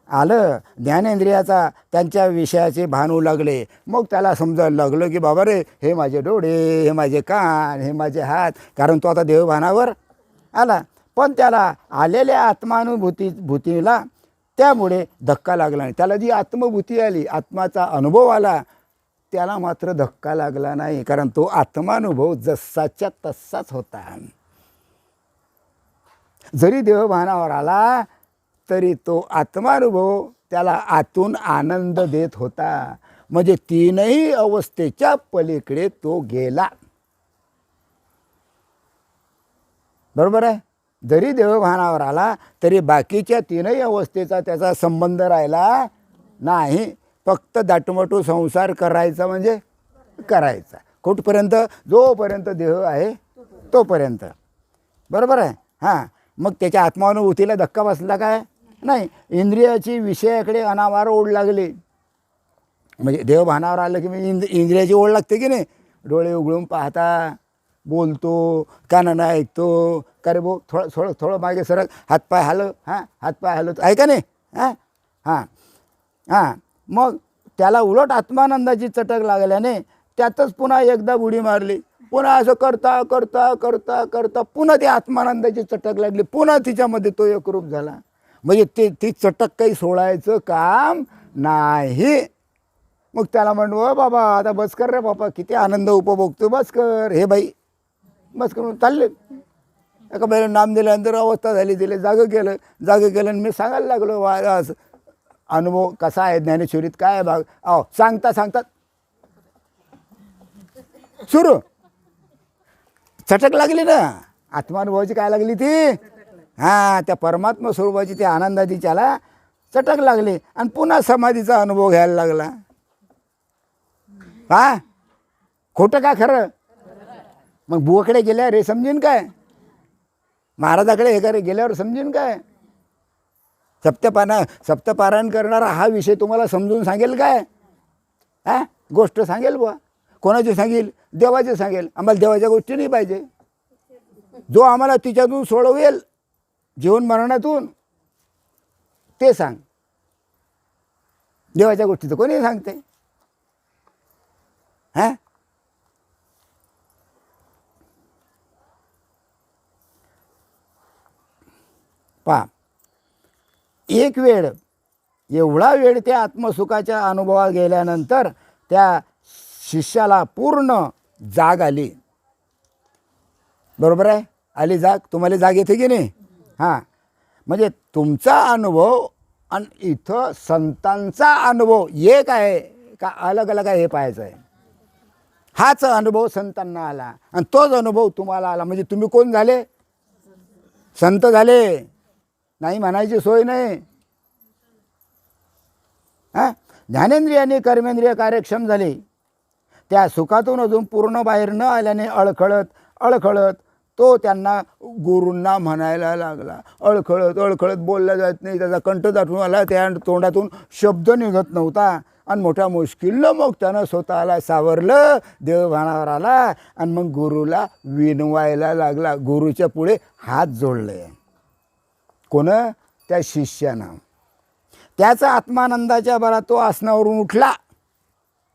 आलं. ज्ञानेंद्रियाचा त्यांच्या विषयाचे भान होऊ लागले. मग त्याला समजायला लागलं की बाबा रे, हे माझे डोळे, हे माझे कान, हे माझे हात, कारण तो आता देवभानावर आला. पण त्याला आलेल्या आत्मानुभूतीला त्यामुळे धक्का लागला नाही. त्याला जी आत्मभूती आली, आत्माचा अनुभव आला, त्याला मात्र धक्का लागला नाही, कारण तो आत्मानुभव जसाच्या तसाच होता. जरी देवभानावर आला तरी तो आत्मानुभव त्याला आतून आनंद देत होता. म्हणजे तीनही अवस्थेच्या पलीकडे तो गेला. बरोबर आहे. जरी देवभानावर आला तरी बाकीच्या तीनही अवस्थेचा त्याचा संबंध राहिला नाही. फक्त दाटमोटू संसार करायचा म्हणजे करायचा, कुठपर्यंत? जोपर्यंत देह आहे तोपर्यंत. बरोबर आहे. हां, मग त्याच्या आत्मानुभूतीला धक्का बसला काय? नाही. इंद्रियाची विषयाकडे अनावार ओढ लागली म्हणजे देव भानावर आलं की मी इंद्रियाची ओढ लागते की नाही. डोळे उघडून पाहता, बोलतो, कानानं ऐकतो, का रे भाऊ थोडं थोडं थोडं मागे सरक, हातपाय हलव, हां हातपाय हलवत आहे का नाही. हां हां हां मग त्याला उलट आत्मानंदाची चटक लागल्याने त्यातच पुन्हा एकदा बुडी मारली. पुन्हा असं करता करता करता करता पुन्हा ती आत्मानंदाची चटक लागली. पुन्हा तिच्यामध्ये तो एकरूप झाला. म्हणजे ती चटक काही सोडायचं काम नाही. मग त्याला म्हणू बाबा आता बस कर रे बाबा, किती आनंद उपभोगतो, बस कर हे बाई, बस करून चालले. एका बाईला नाम दिल्यानंतर अवस्था झाली, दिले जागं केलं आणि मी सांगायला लागलो वा असं अनुभव कसा आहे ज्ञानेश्वरीत काय आहे भाग. अहो सांगता सांगतात सुरू चटक लागली ना आत्मानुभवाची. काय लागली ती. हां त्या परमात्मा स्वरूपाची त्या आनंदाची त्याला चटक लागली आणि पुन्हा समाधीचा अनुभव घ्यायला लागला. हा खोटं का खरं. मग बुवाकडे गेल्यावर हे समजेन काय, महाराजाकडे हे करे गेल्यावर समजेन काय. सप्तपारायण करणारा हा विषय तुम्हाला समजून सांगेल काय. हा गोष्ट सांगेल बुवा. कोणाची सांगेल, देवाची सांगेल. आम्हाला देवाच्या गोष्टी नाही पाहिजे. जो आम्हाला तिच्यातून सोडवेल जीवन मरणातून ते सांग. देवाच्या गोष्टी तर कोणी सांगते. हां पहा एक वेळ, एवढा वेळ त्या आत्मसुखाच्या अनुभवात गेल्यानंतर त्या शिष्याला पूर्ण जाग आली. बरोबर आहे, आली जाग. तुम्हाला जाग येते की नाही. हां म्हणजे तुमचा अनुभव आणि इथं संतांचा अनुभव एक आहे का अलग अलग आहे हे पाहायचं आहे. हाच अनुभव संतांना आला आणि तोच अनुभव तुम्हाला आला. म्हणजे तुम्ही कोण झाले, संत झाले. नाही म्हणायची सोय नाही. हां ज्ञानेंद्रिय आणि कर्मेंद्रिय कार्यक्षम झाले. त्या सुखातून अजून पूर्ण बाहेर न आल्याने अळखळत तो त्यांना गुरूंना म्हणायला लागला. अळखळत बोलला जात नाही. त्याचा कंठ दाटून आला. त्या तोंडातून शब्द निघत नव्हता आणि मोठ्या मुश्किलनं मग त्यानं स्वतःला सावरलं, देवभानावर आला आणि मग गुरुला विनवायला लागला. गुरुच्या पुढे हात जोडले. कोण, त्या शिष्यानं. त्याचा आत्मानंदाच्या भरात तो आसनावरून उठला.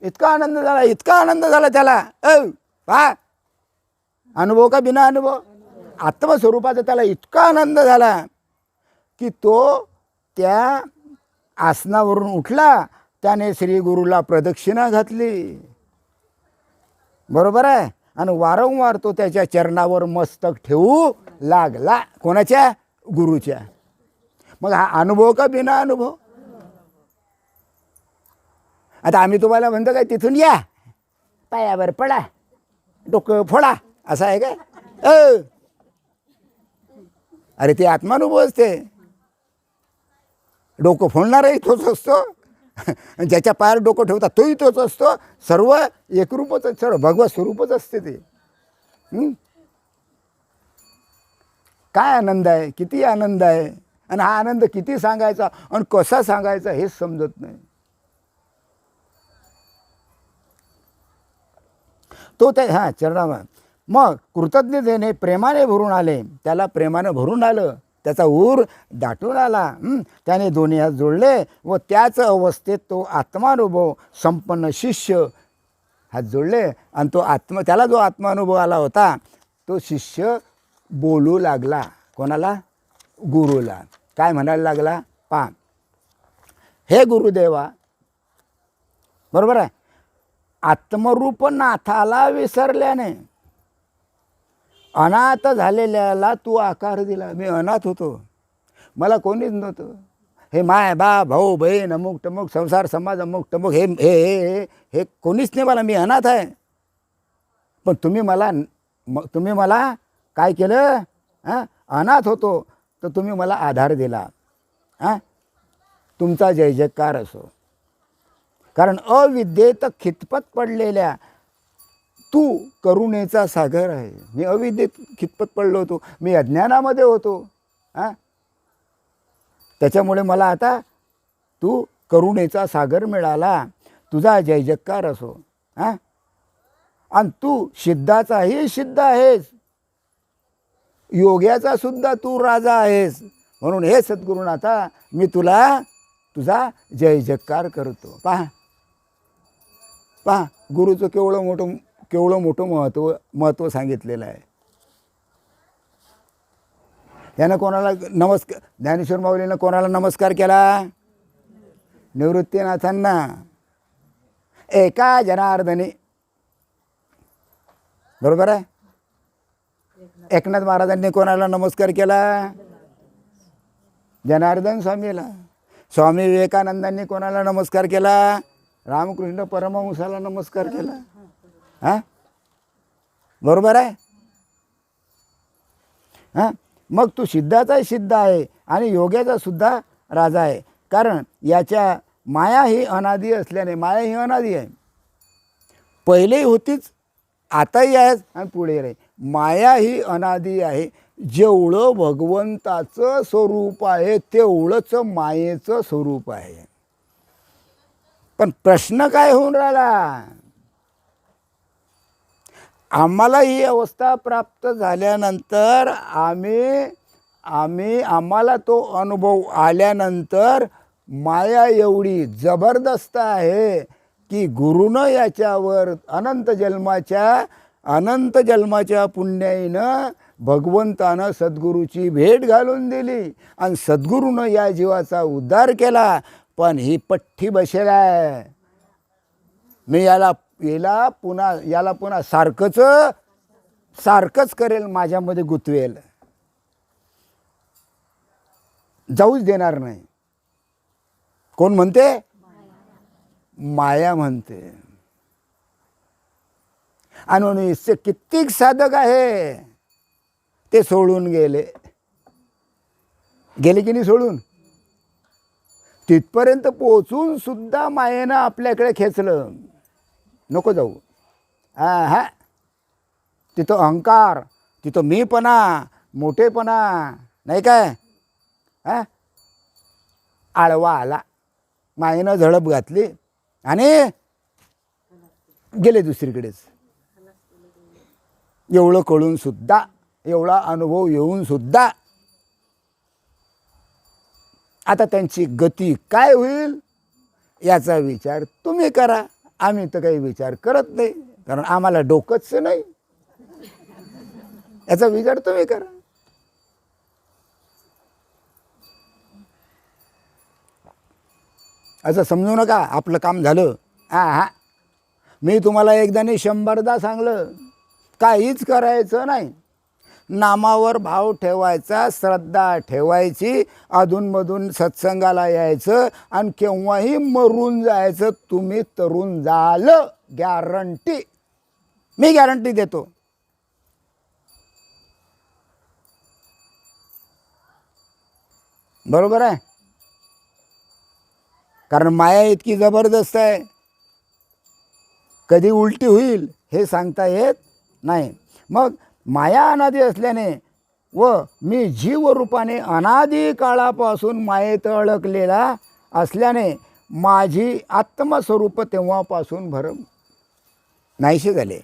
इतका आनंद झाला त्याला. पहा अनुभव का बिना अनुभव, आत्मस्वरूपाचा त्याला इतका आनंद झाला की तो त्या आसनावरून उठला. त्याने श्री गुरुला प्रदक्षिणा घातली. बरोबर आहे. आणि वारंवार तो त्याच्या चरणावर मस्तक ठेवू लागला. कोणाच्या, गुरुच्या. मग हा अनुभव का बिना अनुभव. आता आम्ही तुम्हाला म्हणतो काय तिथून या, पायावर पडा, डोकं फोडा, असं आहे काय. अरे ते आत्मानुभव असते. डोकं फोडणारही तोच असतो, ज्याच्या पायावर डोकं ठेवतात तोही तोच असतो. सर्व एकरूपच, सर्व भगवत स्वरूपच असते ते. काय आनंद आहे, किती आनंद आहे. आणि हा आनंद किती सांगायचा आणि कसा सांगायचा हेच समजत नाही. तो त्या हां चरणावर मग कृतज्ञतेने प्रेमाने भरून आले. त्याला प्रेमानं भरून आलं. त्याचा ऊर दाटून आला. त्याने दोन्ही हात जोडले व त्याच अवस्थेत तो आत्मानुभव संपन्न शिष्य हात जोडले आणि तो त्याला जो आत्मानुभव आला होता तो शिष्य बोलू लागला. कोणाला, गुरुला. काय म्हणायला लागला, पहा. हे गुरुदेवा, बरोबर आहे, आत्मरूप नाथाला विसरल्याने अनाथ झालेल्याला तू आकार दिला. मी अनाथ होतो, मला कोणीच नव्हतं. हे माय बा भाऊ बहीण अमुक टमुक संसार समाज अमुक टमुक हे हे हे हे कोणीच नाही मला. मी अनाथ आहे. पण तुम्ही मला काय केलं. हां अनाथ होतो तर तुम्ही मला आधार दिला. हां तुमचा जय जयकार असो. कारण अविद्येत खितपत पडलेल्या तू करुणेचा सागर आहे. मी अविद्येत खितपत पडलो होतो. मी अज्ञानामध्ये होतो. हां त्याच्यामुळे मला आता तू करुणेचा सागर मिळाला, तुझा जय जयकार असो. हां, आणि तू सिद्धाचाही सिद्ध आहेस, योग्याचा सुद्धा तू राजा आहेस. म्हणून हे सद्गुरुनाथा, मी तुला तुझा जय जयकार करतो. पहा पहा, गुरुचं केवढं मोठं महत्त्व सांगितलेलं आहे. यानं कोणाला नमस्कार, ज्ञानेश्वर माऊलीनं कोणाला नमस्कार केला? निवृत्तीनाथांना. एका जनार्दनी, बरोबर आहे. एकनाथ महाराजांनी कोणाला नमस्कार केला? जनार्दन स्वामीला. स्वामी विवेकानंदांनी कोणाला नमस्कार केला? रामकृष्ण परमहंसाला नमस्कार केला. हां, बरोबर आहे. हां, मग तू सिद्धाचाही सिद्ध आहे आणि योग्याचा सुद्धा राजा आहे. कारण याच्या माया ही अनादी असल्याने, माया ही अनादी आहे, पहिलेही होतीच, आताही आहे आणि पुढे राहील. माया ही अनादी आहे. जेवढं भगवंताचं स्वरूप आहे तेवढंच मायेचं स्वरूप आहे. पण प्रश्न काय होऊन राहिला? आम्हाला ही अवस्था प्राप्त झाल्यानंतर आम्हाला तो अनुभव आल्यानंतर माया एवढी जबरदस्त आहे की गुरुनं याच्यावर अनंत जन्माच्या पुण्याईनं भगवंतानं सद्गुरूची भेट घालून दिली आणि सद्गुरूनं या जीवाचा उद्धार केला. पण ही पठ्ठी बसेल आहे. मी याला पुन्हा सारखंच करेल, माझ्यामध्ये गुंतवेल, जाऊच देणार नाही. कोण म्हणते? माया म्हणते. आणि कित्येक साधक आहे ते सोडून गेले की नाही? सोडून तिथपर्यंत पोचून सुद्धा मायेनं आपल्याकडे खेचलं. नको जाऊ. हां, तिथं अहंकार, तिथं मीपणा, मोठेपणा, नाही काय, हां, आळवा आला. मायेनं झडप घातली आणि गेले दुसरीकडेच. एवढं कळून सुद्धा, एवढा अनुभव येऊन सुद्धा आता त्यांची गती काय होईल याचा विचार तुम्ही करा. आम्ही तर काही विचार करत नाही, कारण आम्हाला डोकंच नाही. याचा विचार तुम्ही करा. असं समजू नका आपलं काम झालं. हां, मी तुम्हाला एकदा 100दा सांगलं, काहीच करायचं नाही. नामावर भाव ठेवायचा, श्रद्धा ठेवायची, अधूनमधून सत्संगाला यायचं आणि केव्हाही मरून जायचं. तुम्ही तरुण जाल, गॅरंटी, मी गॅरंटी देतो. बरोबर आहे. कारण माया इतकी जबरदस्त आहे, कधी उलटी होईल हे सांगता येत नाही. मग माया अनादी असल्याने व मी जीवरूपाने अनादी काळापासून मायेत अडकलेला असल्याने माझी आत्मस्वरूप तेव्हापासून भरम नाहीसे झाले.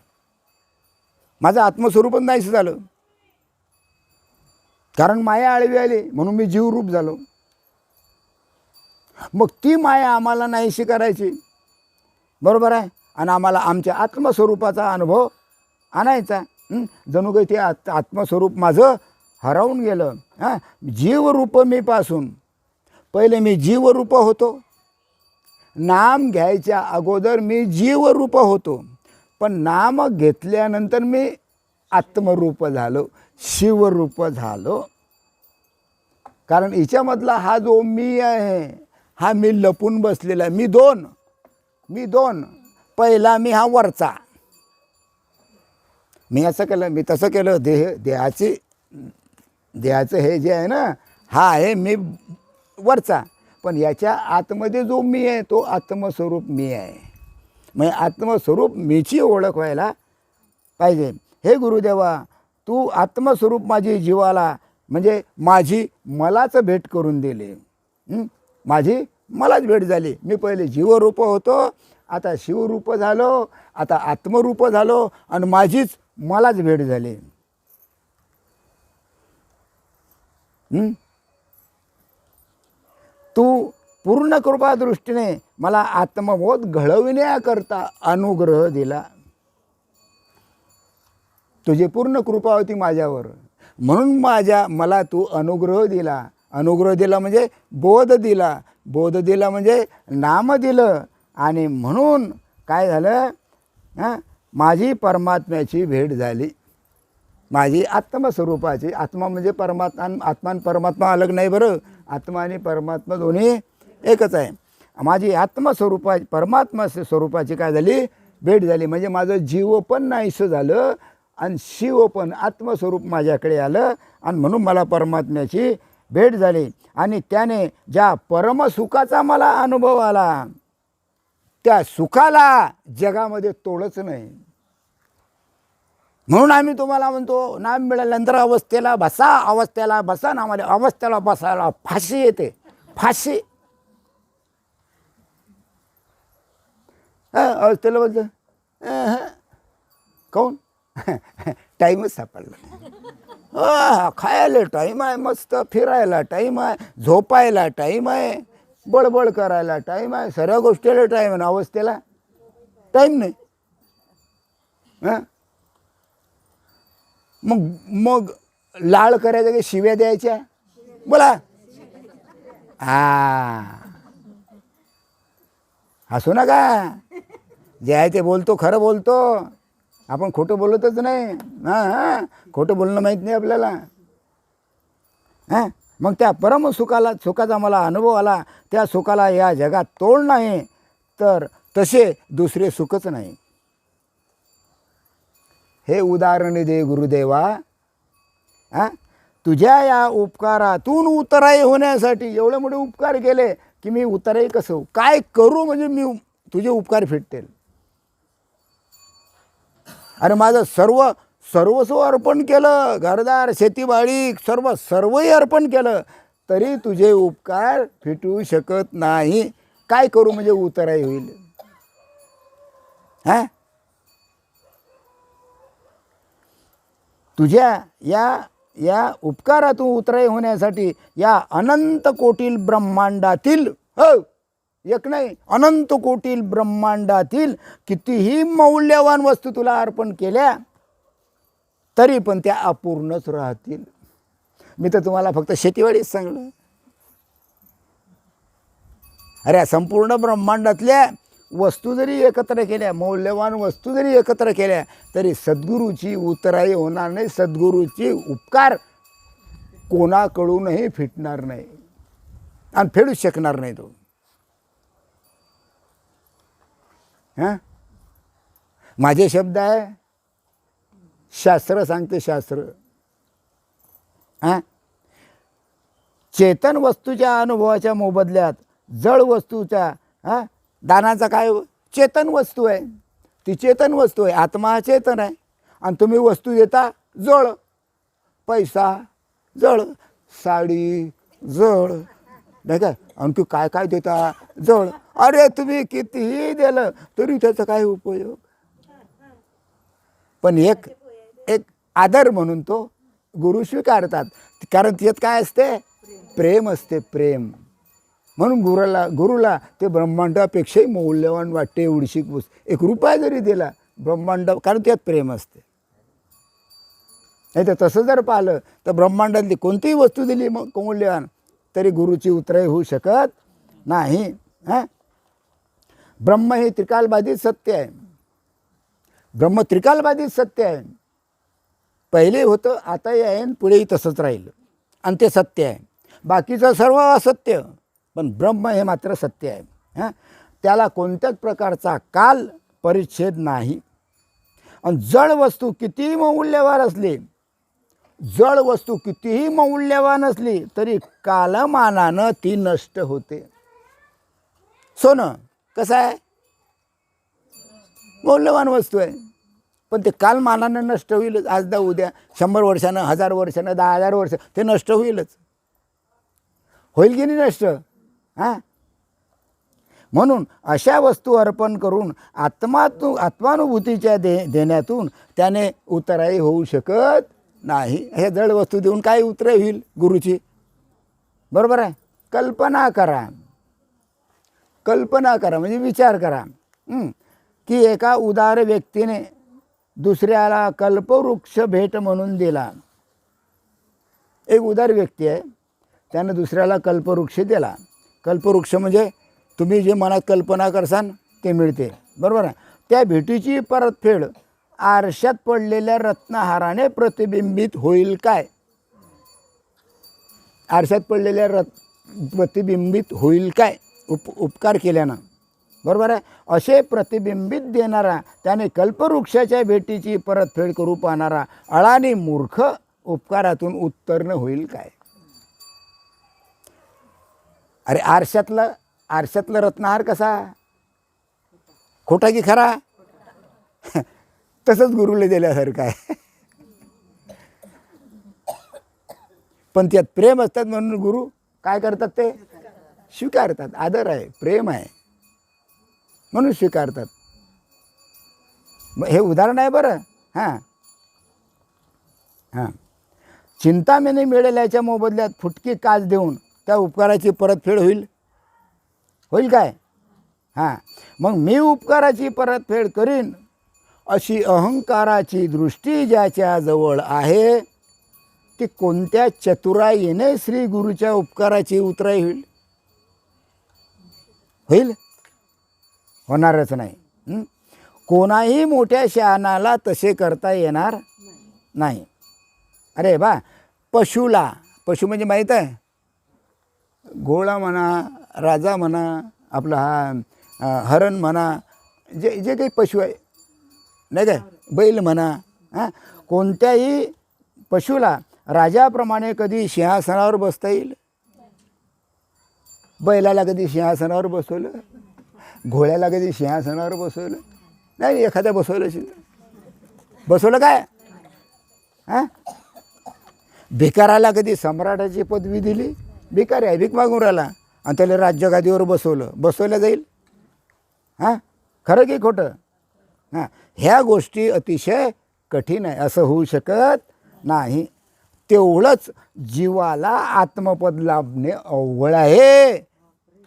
माझं आत्मस्वरूपच नाहीसे झालं, कारण माया आळवी आली म्हणून मी जीवरूप झालो. मग ती माया आम्हाला नाहीशी करायची, बरोबर आहे. आणि आम्हाला आमच्या आत्मस्वरूपाचा अनुभव आणायचा. जणू काही ते आत्मस्वरूप माझं हरवून गेलं. हां, जीवरूप मी पासून पहिले मी जीवरूप होतो. नाम घ्यायच्या अगोदर मी जीवरूप होतो, पण नाम घेतल्यानंतर मी आत्मरूप झालो, शिवरूप झालो. कारण हिच्यामधला हा जो मी आहे, हा मी लपून बसलेला आहे. मी दोन. पहिला मी हा वरचा, मी असं केलं, मी तसं केलं. देहाचं हे जे आहे ना, हा आहे मी वरचा. पण याच्या आतमध्ये जो मी आहे तो आत्मस्वरूप मी आहे. मग आत्मस्वरूप मीची ओळख व्हायला पाहिजे. हे गुरुदेवा, तू आत्मस्वरूप माझी जीवाला म्हणजे मलाच भेट करून दिली. माझी मलाच भेट झाली. मी पहिले जीवरूप होतो, आता शिवरूप झालो, आता आत्मरूप झालो आणि माझीच मलाच भेट झाली. तू पूर्ण कृपा दृष्टीने मला आत्मबोध घडविण्याकरता अनुग्रह दिला. तुझी पूर्ण कृपा होती माझ्यावर, म्हणून मला तू अनुग्रह दिला. अनुग्रह दिला म्हणजे बोध दिला. बोध दिला म्हणजे नाम दिलं. आणि म्हणून काय झालं, माझी परमात्म्याची भेट झाली. माझी आत्मस्वरूपाची, आत्मा म्हणजे परमात्मा, आत्मा आणि परमात्मा अलग नाही बरं. आत्मा आणि परमात्मा दोन्ही एकच आहे. माझी आत्मस्वरूपाची, परमात्मा स्वरूपाची काय झाली, भेट झाली. म्हणजे माझं जीव पण नाहीसं झालं आणि शिव पण आत्मस्वरूप माझ्याकडे आलं आणि म्हणून मला परमात्म्याची भेट झाली. आणि त्याने ज्या परमसुखाचा मला अनुभव आला, त्या सुखाला जगामध्ये तोडच नाही. म्हणून आम्ही तुम्हाला म्हणतो, नाम मिळाल्यानंतर अवस्थेला बसा, अवस्थेला बसा. नामाला अवस्थेला बसायला फाशी येते, फाशी. अवस्थेला बस काऊन टाईमच सापडला. खायला टाईम आहे, मस्त फिरायला टाईम आहे, झोपायला टाईम आहे, बडबड करायला टाईम आहे, सर्व गोष्टीला टाईम आहे. अवस्थेला टाईम नाही. मग लाळ करायचं की शिव्या द्यायच्या, बोला. हसू नका. जे आहे ते बोलतो, खरं बोलतो. आपण खोटं बोलतच नाही. खोटं बोलणं माहीत नाही आपल्याला. मग त्या सुखाचा मला अनुभव आला. त्या सुखाला या जगात तोड नाही, तर तसे दुसरे सुखच नाही. हे उदाहरण दे गुरुदेवा. तुझ्या या उपकारातून उतराई होण्यासाठी एवढे मोठे उपकार केले की मी उतराई कसं काय करू, म्हणजे मी तुझे उपकार फेडतील. अरे माझं सर्वस्व अर्पण केलं, घरदार शेतीबाडी सर्वही अर्पण केलं, तरी तुझे उपकार फिटवू शकत नाही. काय करू म्हणजे उतराई होईल. तुझ्या या उपकारातून उतराई होण्यासाठी या अनंत कोटील ब्रह्मांडातील, एक नाही अनंत कोटील ब्रह्मांडातील कितीही मौल्यवान वस्तू तुला अर्पण केल्या तरी पण त्या अपूर्णच राहतील. मी तर तुम्हाला फक्त शेतीवाडीच सांगलं. अरे संपूर्ण ब्रह्मांडातल्या वस्तू जरी एकत्र केल्या, मौल्यवान वस्तू जरी एकत्र केल्या, तरी सद्गुरूची उतराई होणार नाही. सद्गुरूची उपकार कोणाकडूनही फिटणार नाही आणि फेडू शकणार नाही तो. माझे शब्द आहे, शास्त्र सांगते. शास्त्र चेतन वस्तूच्या अनुभवाच्या मोबदल्यात जड वस्तूच्या दानाचा काय, चेतन वस्तू आहे, ती चेतन वस्तू आहे. आत्मा चेतन आहे आणि तुम्ही वस्तू देता जड, पैसा जड, साडी जड, नाही का, आणखी काय काय देता जड. अरे तुम्ही कितीही दिलं तरी त्याचा काय उपयोग. पण एक आदर म्हणून तो गुरु स्वीकारतात, कारण त्यात काय असते, प्रेम असते, प्रेम. म्हणून गुरुला ते ब्रह्मांडापेक्षाही मौल्यवान वाटते. एवढीशी वस्तू 1 रुपया जरी दिला ब्रह्मांड, कारण त्यात प्रेम असते. नाही तर तसं जर पाहिलं तर ब्रह्मांडातली कोणतीही वस्तू दिली मग मौल्यवान तरी गुरुची उतराई होऊ शकत नाही. ब्रह्म हे त्रिकालबाधित सत्य आहे. ब्रह्म त्रिकालबाधित सत्य आहे. पहिले होतं, आताही आहे, पुढेही तसंच राहिलं आणि ते सत्य आहे. बाकीचं सर्व असत्य, पण ब्रह्म हे मात्र सत्य आहे. त्याला कोणत्याच प्रकारचा काल परिच्छेद नाही. आणि जड वस्तू कितीही मौल्यवान असली तरी कालमानानं ती नष्ट होते. सोनं कसं आहे, मौल्यवान वस्तू आहे, पण ते कालमानानं नष्ट होईलच. आज दा उद्या 100 वर्षानं, 1000 वर्षानं, 10,000 वर्ष ते नष्ट होईलच. होईल की नाही नष्ट. हां, म्हणून अशा वस्तू अर्पण करून आत्मानुभूतीच्या देण्यातून त्याने उतराई होऊ शकत नाही. हे जड वस्तू देऊन काय उतराई होईल गुरुची? बरोबर आहे. कल्पना करा, कल्पना करा म्हणजे विचार करा की एका उदार व्यक्तीने दुसऱ्याला कल्पवृक्ष भेट म्हणून दिला. एक उदार व्यक्ती आहे, त्यानं दुसऱ्याला कल्पवृक्ष दिला. कल्पवृक्ष म्हणजे तुम्ही जे मनात कल्पना करसान ते मिळते. बरोबर आहे. त्या भेटीची परतफेड आरशात पडलेल्या रत्नहाराने प्रतिबिंबित होईल काय? आरशात पडलेल्या प्रतिबिंबित होईल काय उपकार केल्यानं? बरोबर आहे. असे प्रतिबिंबित देणारा, त्याने कल्पवृक्षाच्या भेटीची परतफेड करू पाहणारा अळानी मूर्ख उपकारातून उत्तीर्ण होईल काय? अरे आरशातलं रत्नहार कसा? खोटा की खरा? तसंच गुरुले दिल्यासारखं आहे. पण त्यात प्रेम असतात म्हणून गुरु काय करतात? ते स्वीकारतात. आदर आहे, प्रेम आहे म्हणून स्वीकारतात. हे उदाहरण आहे बरं. हां हां, चिंतामणी मिळेल्याच्या मोबदल्यात फुटकी काच देऊन त्या उपकाराची परतफेड होईल काय? हां, मग मी उपकाराची परतफेड करीन अशी अहंकाराची दृष्टी ज्याच्या जवळ आहे ती कोणत्या चतुराईने श्री गुरुच्या उपकाराची उतराई होईल? होणारच नाही. कोणाही मोठ्या शहाणाला तसे करता येणार नाही. अरे बा, पशु म्हणजे माहीत आहे, घोडा म्हणा, राजा म्हणा, आपला हा हरण म्हणा, जे काही पशु आहे नाही काय, बैल म्हणा, हां, कोणत्याही पशुला राजाप्रमाणे कधी सिंहासनावर बसता येईल? बैलाला कधी सिंहासनावर बसवलं? घोड्याला कधी सिंहासनावर बसवलं नाही? एखाद्या बसवलं काय? हां, भिकाराला कधी सम्राटाची पदवी दिली? भिकारी आहे, भीक मागून राहिला आणि त्याला राज्यगादीवर बसवलं जाईल? हां, खरं की खोटं? हां, ह्या गोष्टी अतिशय कठीण आहे, असं होऊ शकत नाही. तेवढंच जीवाला आत्मपद लाभणे अवघड आहे.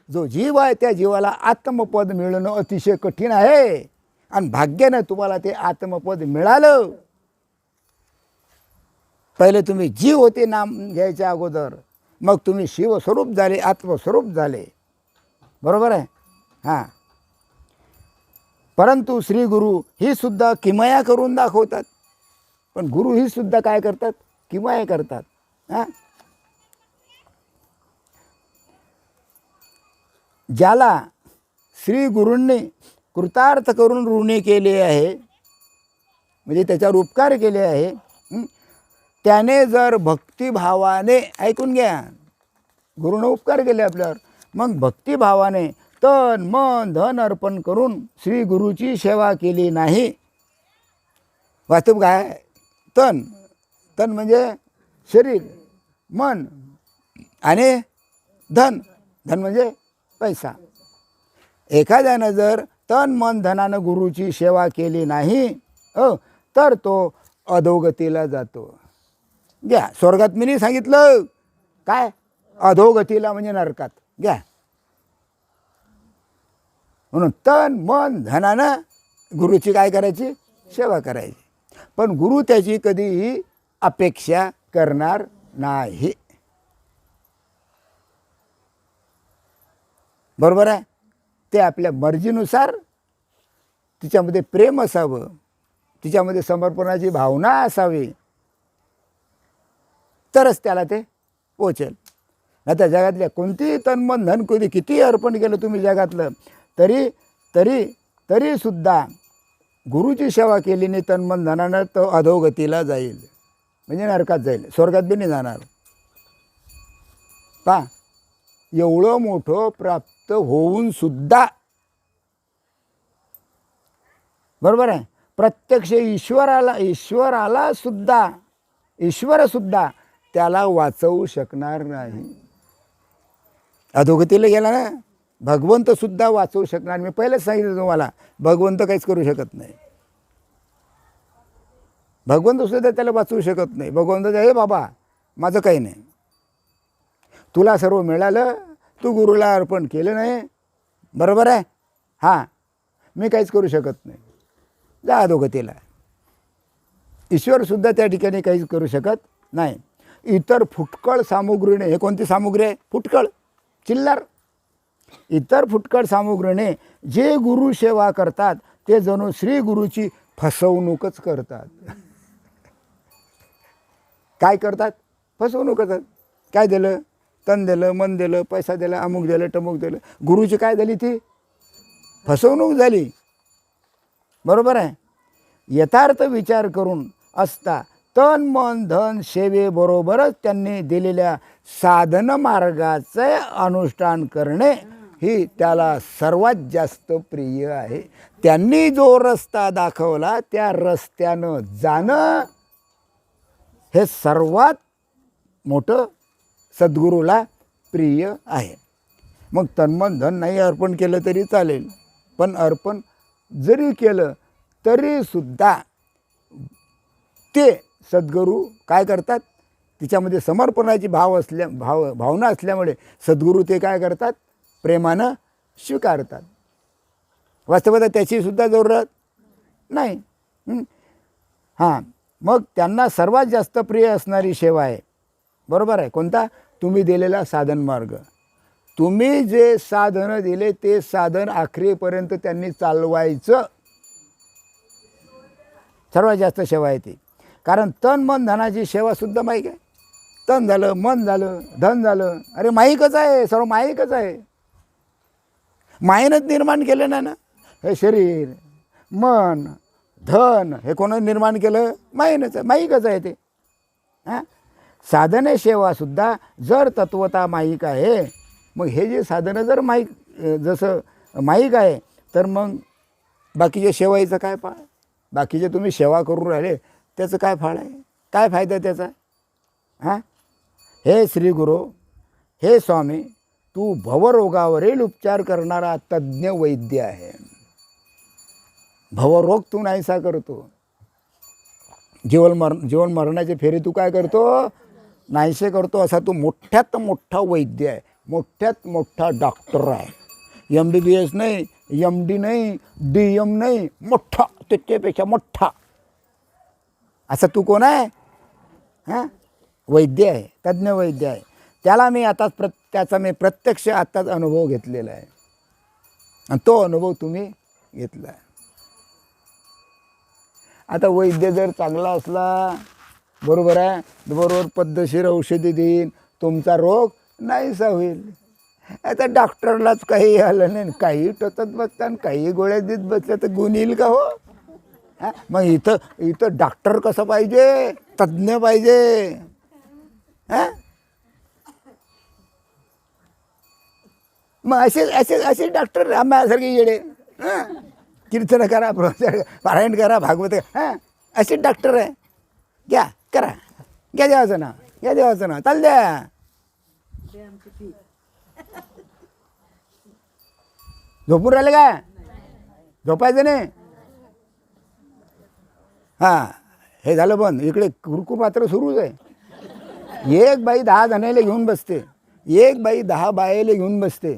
जो जीव आहे त्या जीवाला आत्मपद मिळणं अतिशय कठीण आहे. आणि भाग्यानं तुम्हाला ते आत्मपद मिळालं. पहिले तुम्ही जीव होते नाम घ्यायच्या अगोदर, मग तुम्ही शिवस्वरूप झाले, आत्मस्वरूप झाले. बरोबर आहे. हां, परंतु श्री गुरु ही सुद्धा किमया करून दाखवतात. पण गुरु ही सुद्धा काय करतात? किमया करतात. हां, ज्याला श्री गुरूंनी कृतार्थ करून ऋणी केले आहे, म्हणजे त्याच्यावर उपकार केले आहे, त्याने जर भक्तिभावाने, ऐकून घ्या, गुरुनं उपकार केले आपल्यावर, मग भक्तिभावाने तन मन धन अर्पण करून श्री गुरुची सेवा केली नाही. वास्तव काय? तन म्हणजे शरीर, मन आणि धन म्हणजे पैसा. एखाद्यानं जर तन मन धनानं गुरुची सेवा केली नाही तर तो अधोगतीला जातो. घ्या, स्वर्गात मी नाही सांगितलं काय, अधोगतीला म्हणजे नरकात. घ्या, म्हणून तन मन धनानं गुरुची काय करायची? सेवा करायची. पण गुरु त्याची कधीही अपेक्षा करणार नाही. बरोबर आहे. ते आपल्या मर्जीनुसार, तिच्यामध्ये प्रेम असावं, तिच्यामध्ये समर्पणाची भावना असावी, तरच त्याला ते पोचेल. नाही तर जगातल्या कोणतीही तन्मन धन कधी किती अर्पण केलं तुम्ही जगातलं, तरी तरी तरी सुद्धा गुरुची सेवा केली नाही तन्मन धनानं, तो अधोगतीला जाईल, म्हणजे नरकात जाईल, स्वर्गात बी नाही जाणार. पा एवढं मोठं प्राप्त होऊन सुद्धा, बरोबर आहे, प्रत्यक्ष ईश्वराला सुद्धा, ईश्वर सुद्धा त्याला वाचवू शकणार नाही. अधोगतीला गेला ना, भगवंतसुद्धा वाचवू शकणार. मी पहिलेच सांगितलं तुम्हाला, भगवंत काहीच करू शकत नाही. भगवंतसुद्धा त्याला वाचवू शकत नाही. भगवंत हे बाबा माझं काही नाही, तुला सर्व मिळालं, तू गुरुला अर्पण केलं नाही, बरोबर आहे, हां मी काहीच करू शकत नाही, जा अधोगतीला. ईश्वरसुद्धा त्या ठिकाणी काहीच करू शकत नाही. इतर फुटकळ सामुग्रीने, हे कोणती सामुग्री आहे? फुटकळ, चिल्लर. इतर फुटकळ सामुग्रीने जे गुरु सेवा करतात ते जणू श्री गुरुची फसवणूकच करतात. काय करतात? फसवणूक करतात. काय दिलं? तन दिलं, मन दिलं, पैसा दिला, अमुक दिलं, टमुक दिलं. गुरुची काय झाली? ती फसवणूक झाली. बरोबर आहे. यथार्थ विचार करून असता तन मन धन सेवेबरोबरच त्यांनी दिलेल्या साधन मार्गाचे अनुष्ठान करणे ही त्याला सर्वात जास्त प्रिय आहे. त्यांनी जो रस्ता दाखवला त्या रस्त्यानं जाणं हे सर्वात मोठं सद्गुरूला प्रिय आहे. मग तन्मन धन नाही अर्पण केलं तरी चालेल, पण अर्पण जरी केलं तरीसुद्धा ते सद्गुरू काय करतात? तिच्यामध्ये समर्पणाची भावना असल्यामुळे सद्गुरू ते काय करतात? प्रेमानं स्वीकारतात. वास्तवात त्याचीसुद्धा जरूरत नाही. हां, मग त्यांना सर्वात जास्त प्रिय असणारी सेवा आहे, बरोबर आहे, कोणता? तुम्ही दिलेला साधन मार्ग. तुम्ही जे साधनं दिले ते साधन आखरीपर्यंत त्यांनी चालवायचं, सर्वात जास्त सेवा आहे ती. कारण तन मन धनाची सेवासुद्धा माईक आहे. तन झालं, मन झालं, धन झालं, अरे माईकच आहे, सर्व माईकच आहे. मायेनंच निर्माण केलं ना हे शरीर, मन, धन हे कोणी निर्माण केलं? मायेनंच आहे, माईकच आहे ते. हां, साधने सेवासुद्धा जर तत्वता माईक आहे, मग हे जे साधनं जर माईक जसं माईक आहे, तर मग बाकीच्या सेवाईचं काय फाळ? बाकीचे तुम्ही सेवा करून राहिले त्याचं काय फाळ आहे? काय फायदा त्याचा? हां, हे श्री गुरु, हे स्वामी, तू भवरोगावरील उपचार करणारा तज्ज्ञ वैद्य आहे. भवरोग तू नाहीसा करतो. जीवन मरणाचे फेरे तू काय करतो? नाहीसे करतो. असा तू मोठ्यात मोठा वैद्य आहे, मोठ्यात मोठा डॉक्टर आहे. MBBS नाही, MD नाही, DM नाही, मोठा, त्याच्यापेक्षा मोठा असं तू कोण आहे? हां, वैद्य आहे, तज्ज्ञ वैद्य आहे. त्याला मी आताच त्याचा मी प्रत्यक्ष आत्ताच अनुभव घेतलेला आहे आणि तो अनुभव तुम्ही घेतला आहे. आता वैद्य जर चांगला असला, बरोबर आहे, बरोबर पद्धतशीर औषधी देईन, तुमचा रोग नाहीसा होईल. आता डॉक्टरलाच काही आलं नाही, काही टोचत बसता आणि काही गोळ्या देत बसल्या तर गुण येईल का? हो, हां, मग इथं डॉक्टर कसं पाहिजे? तज्ज्ञ पाहिजे. हां, मग असे डॉक्टर आम्हासारखे येडे, हां, कीर्तन करा, पारायण करा, भागवत, हां, असे डॉक्टर आहे. घ्या, करा, घ्या देवाचं नाव, घ्या देवाचं नाव, चाल द्या. झोपून राहिले का? झोपायचं नाही. हां, हे झालं बंद. इकडे कुरकुर मात्र सुरूच आहे. एक बाई 10 जणायला घेऊन बसते, एक बाई 10 बायाला घेऊन बसते.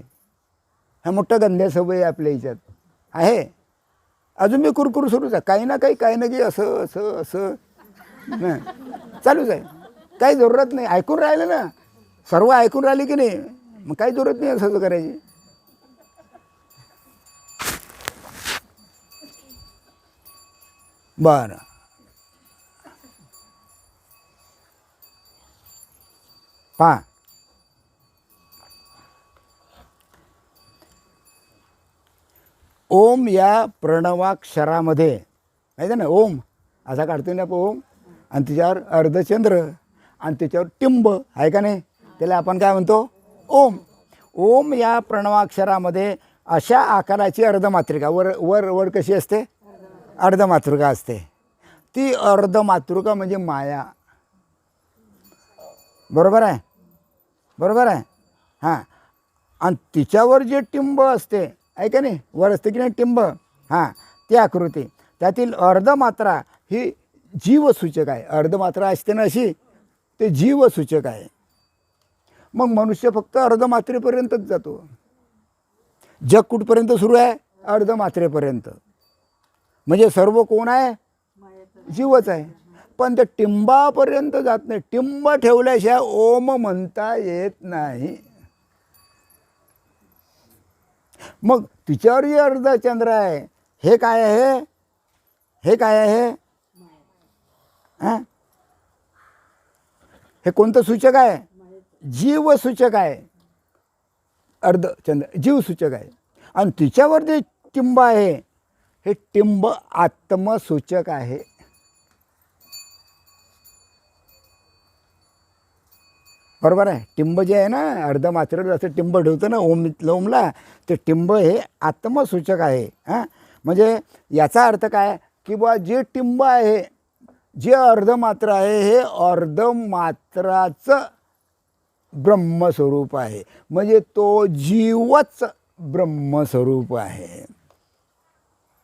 हा मोठा गंध्या सवय आहे आपल्या ह्याच्यात आहे. अजून मी कुरकुर सुरूच आहे, काही ना काही असं असं असं चालूच आहे. काही जरूरत नाही. ऐकून राहिलं ना, सर्व ऐकून राहिले की नाही, मग काही जरूरत नाही असं करायची. बरं, पहा, ओम या प्रणवाक्षरामध्ये माहिती आहे ना, ओम असा काढतो ना आपण ओम, आणि त्याच्यावर अर्धचंद्र आणि त्याच्यावर टिंब आहे का नाही, त्याला आपण काय म्हणतो? ओम. ओम या प्रणवाक्षरामध्ये अशा आकाराची अर्धमातृका, वर कशी असते? अर्धमातृका असते. ती अर्धमातृका म्हणजे माया. बरोबर आहे, बरोबर आहे. हां, आणि तिच्यावर जे टिंब असते आहे का नाही, वर असते की नाही टिंब, हां ती आकृती, त्यातील अर्धमात्रा ही जीवसूचक आहे. अर्धमात्रा असते ना अशी, ते जीवसूचक आहे. मग मनुष्य फक्त अर्धमात्रेपर्यंतच जातो. जग कुठपर्यंत सुरू आहे? अर्धमात्रेपर्यंत. म्हणजे सर्व कोण आहे? जीवच आहे. पण ते टिंबापर्यंत जात नाही. टिंब ठेवल्याशिवाय ओम म्हणता येत नाही. मग तिच्यावर जे अर्धचंद्र आहे, हे काय आहे? हे काय आहे? हां, हे कोणतं सूचक आहे? जीवसूचक आहे. अर्धचंद्र जीवसूचक आहे. आणि तिच्यावर जे टिंब आहे, हे टिंब आत्मसूचक आहे. बरोबर आहे. टिंब जे आहे ना, अर्धमात्रेवर असं टिंब ठेवतं ना ओमला, ते टिंब हे आत्मसूचक आहे. हां, म्हणजे याचा अर्थ काय की बा जे टिंब आहे, जे अर्धमात्रा आहे, हे अर्धमात्राचं ब्रह्मस्वरूप आहे. म्हणजे तो जीवच ब्रह्मस्वरूप आहे.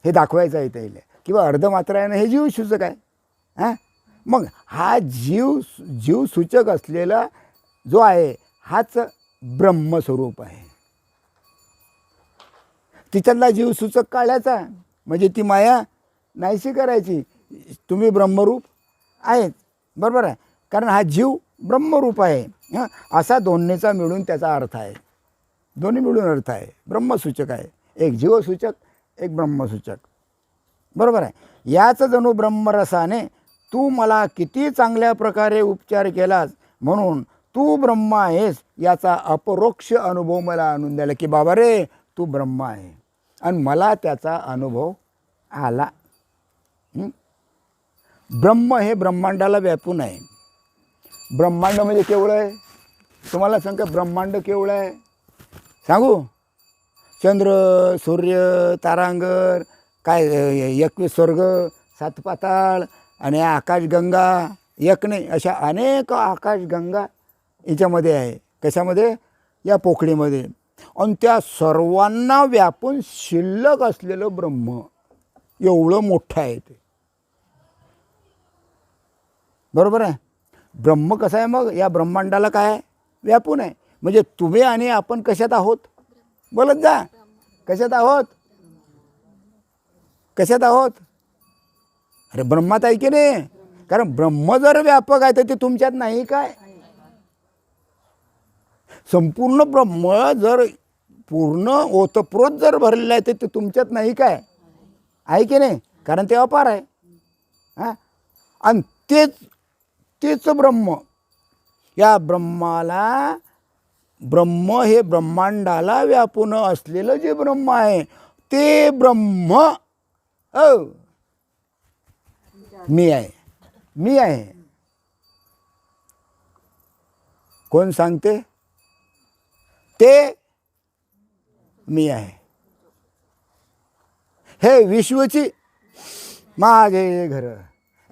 हे दाखवायचं आहे त्याला, किंवा अर्धमात्रा आहे ना, हे जीवसूचक आहे. हां, मग हा जीवसूचक असलेला जो आहे, हाच ब्रह्मस्वरूप आहे. तिच्यातला जीवसूचक काढायचा, म्हणजे ती माया नाहीशी करायची. तुम्ही ब्रह्मरूप आहेत, बरोबर आहे, कारण हा जीव ब्रह्मरूप आहे. हां, असा दोन्हीचा मिळून त्याचा अर्थ आहे. दोन्ही मिळून अर्थ आहे. ब्रह्मसूचक आहे. एक जीवसूचक, एक ब्रह्मसूचक, बरोबर आहे. याच जणू ब्रह्मरसाने तू मला किती चांगल्या प्रकारे उपचार केलास, म्हणून तू ब्रह्म आहेस याचा अपरोक्ष अनुभव मला आणून द्याला, की बाबा रे तू ब्रह्म आहे. आणि मला त्याचा अनुभव आला. ब्रह्म हे ब्रह्मांडाला व्यापून आहे. ब्रह्मांड म्हणजे केवढं आहे? तुम्हाला सांगा, ब्रह्मांड केवढं आहे सांगू? चंद्र, सूर्य, तारांगर, काय 21 स्वर्ग, 7 पाताळ आणि आकाशगंगा, एक नाही अशा अनेक आकाशगंगा याच्यामध्ये आहे. कशामध्ये? या पोकळीमध्ये. आणि त्या सर्वांना व्यापून शिल्लक असलेलं ब्रह्म एवढं मोठं आहे ते, बरोबर आहे. ब्रह्म कसं आहे? मग या ब्रह्मांडाला काय व्यापून आहे. म्हणजे तुम्ही आणि आपण कशात आहोत? बोलत जा, कशात आहोत? कशात आहोत? अरे ब्रह्मात आहे की नाही? कारण ब्रह्म जर व्यापक आहे तर ते तुमच्यात नाही काय? संपूर्ण ब्रह्म जर पूर्ण ओतप्रोत जर भरलेलं आहे तर ते तुमच्यात नाही काय? आहे की नाही? कारण ते अपार आहे. हां, आणि तेच ब्रह्म, या ब्रह्माला, ब्रह्म हे ब्रह्मांडाला व्यापून असलेलं जे ब्रह्म आहे, ते ब्रह्म मी आहे. मी आहे. कोण सांगते? ते मी आहे. हे विश्वची माझे घर,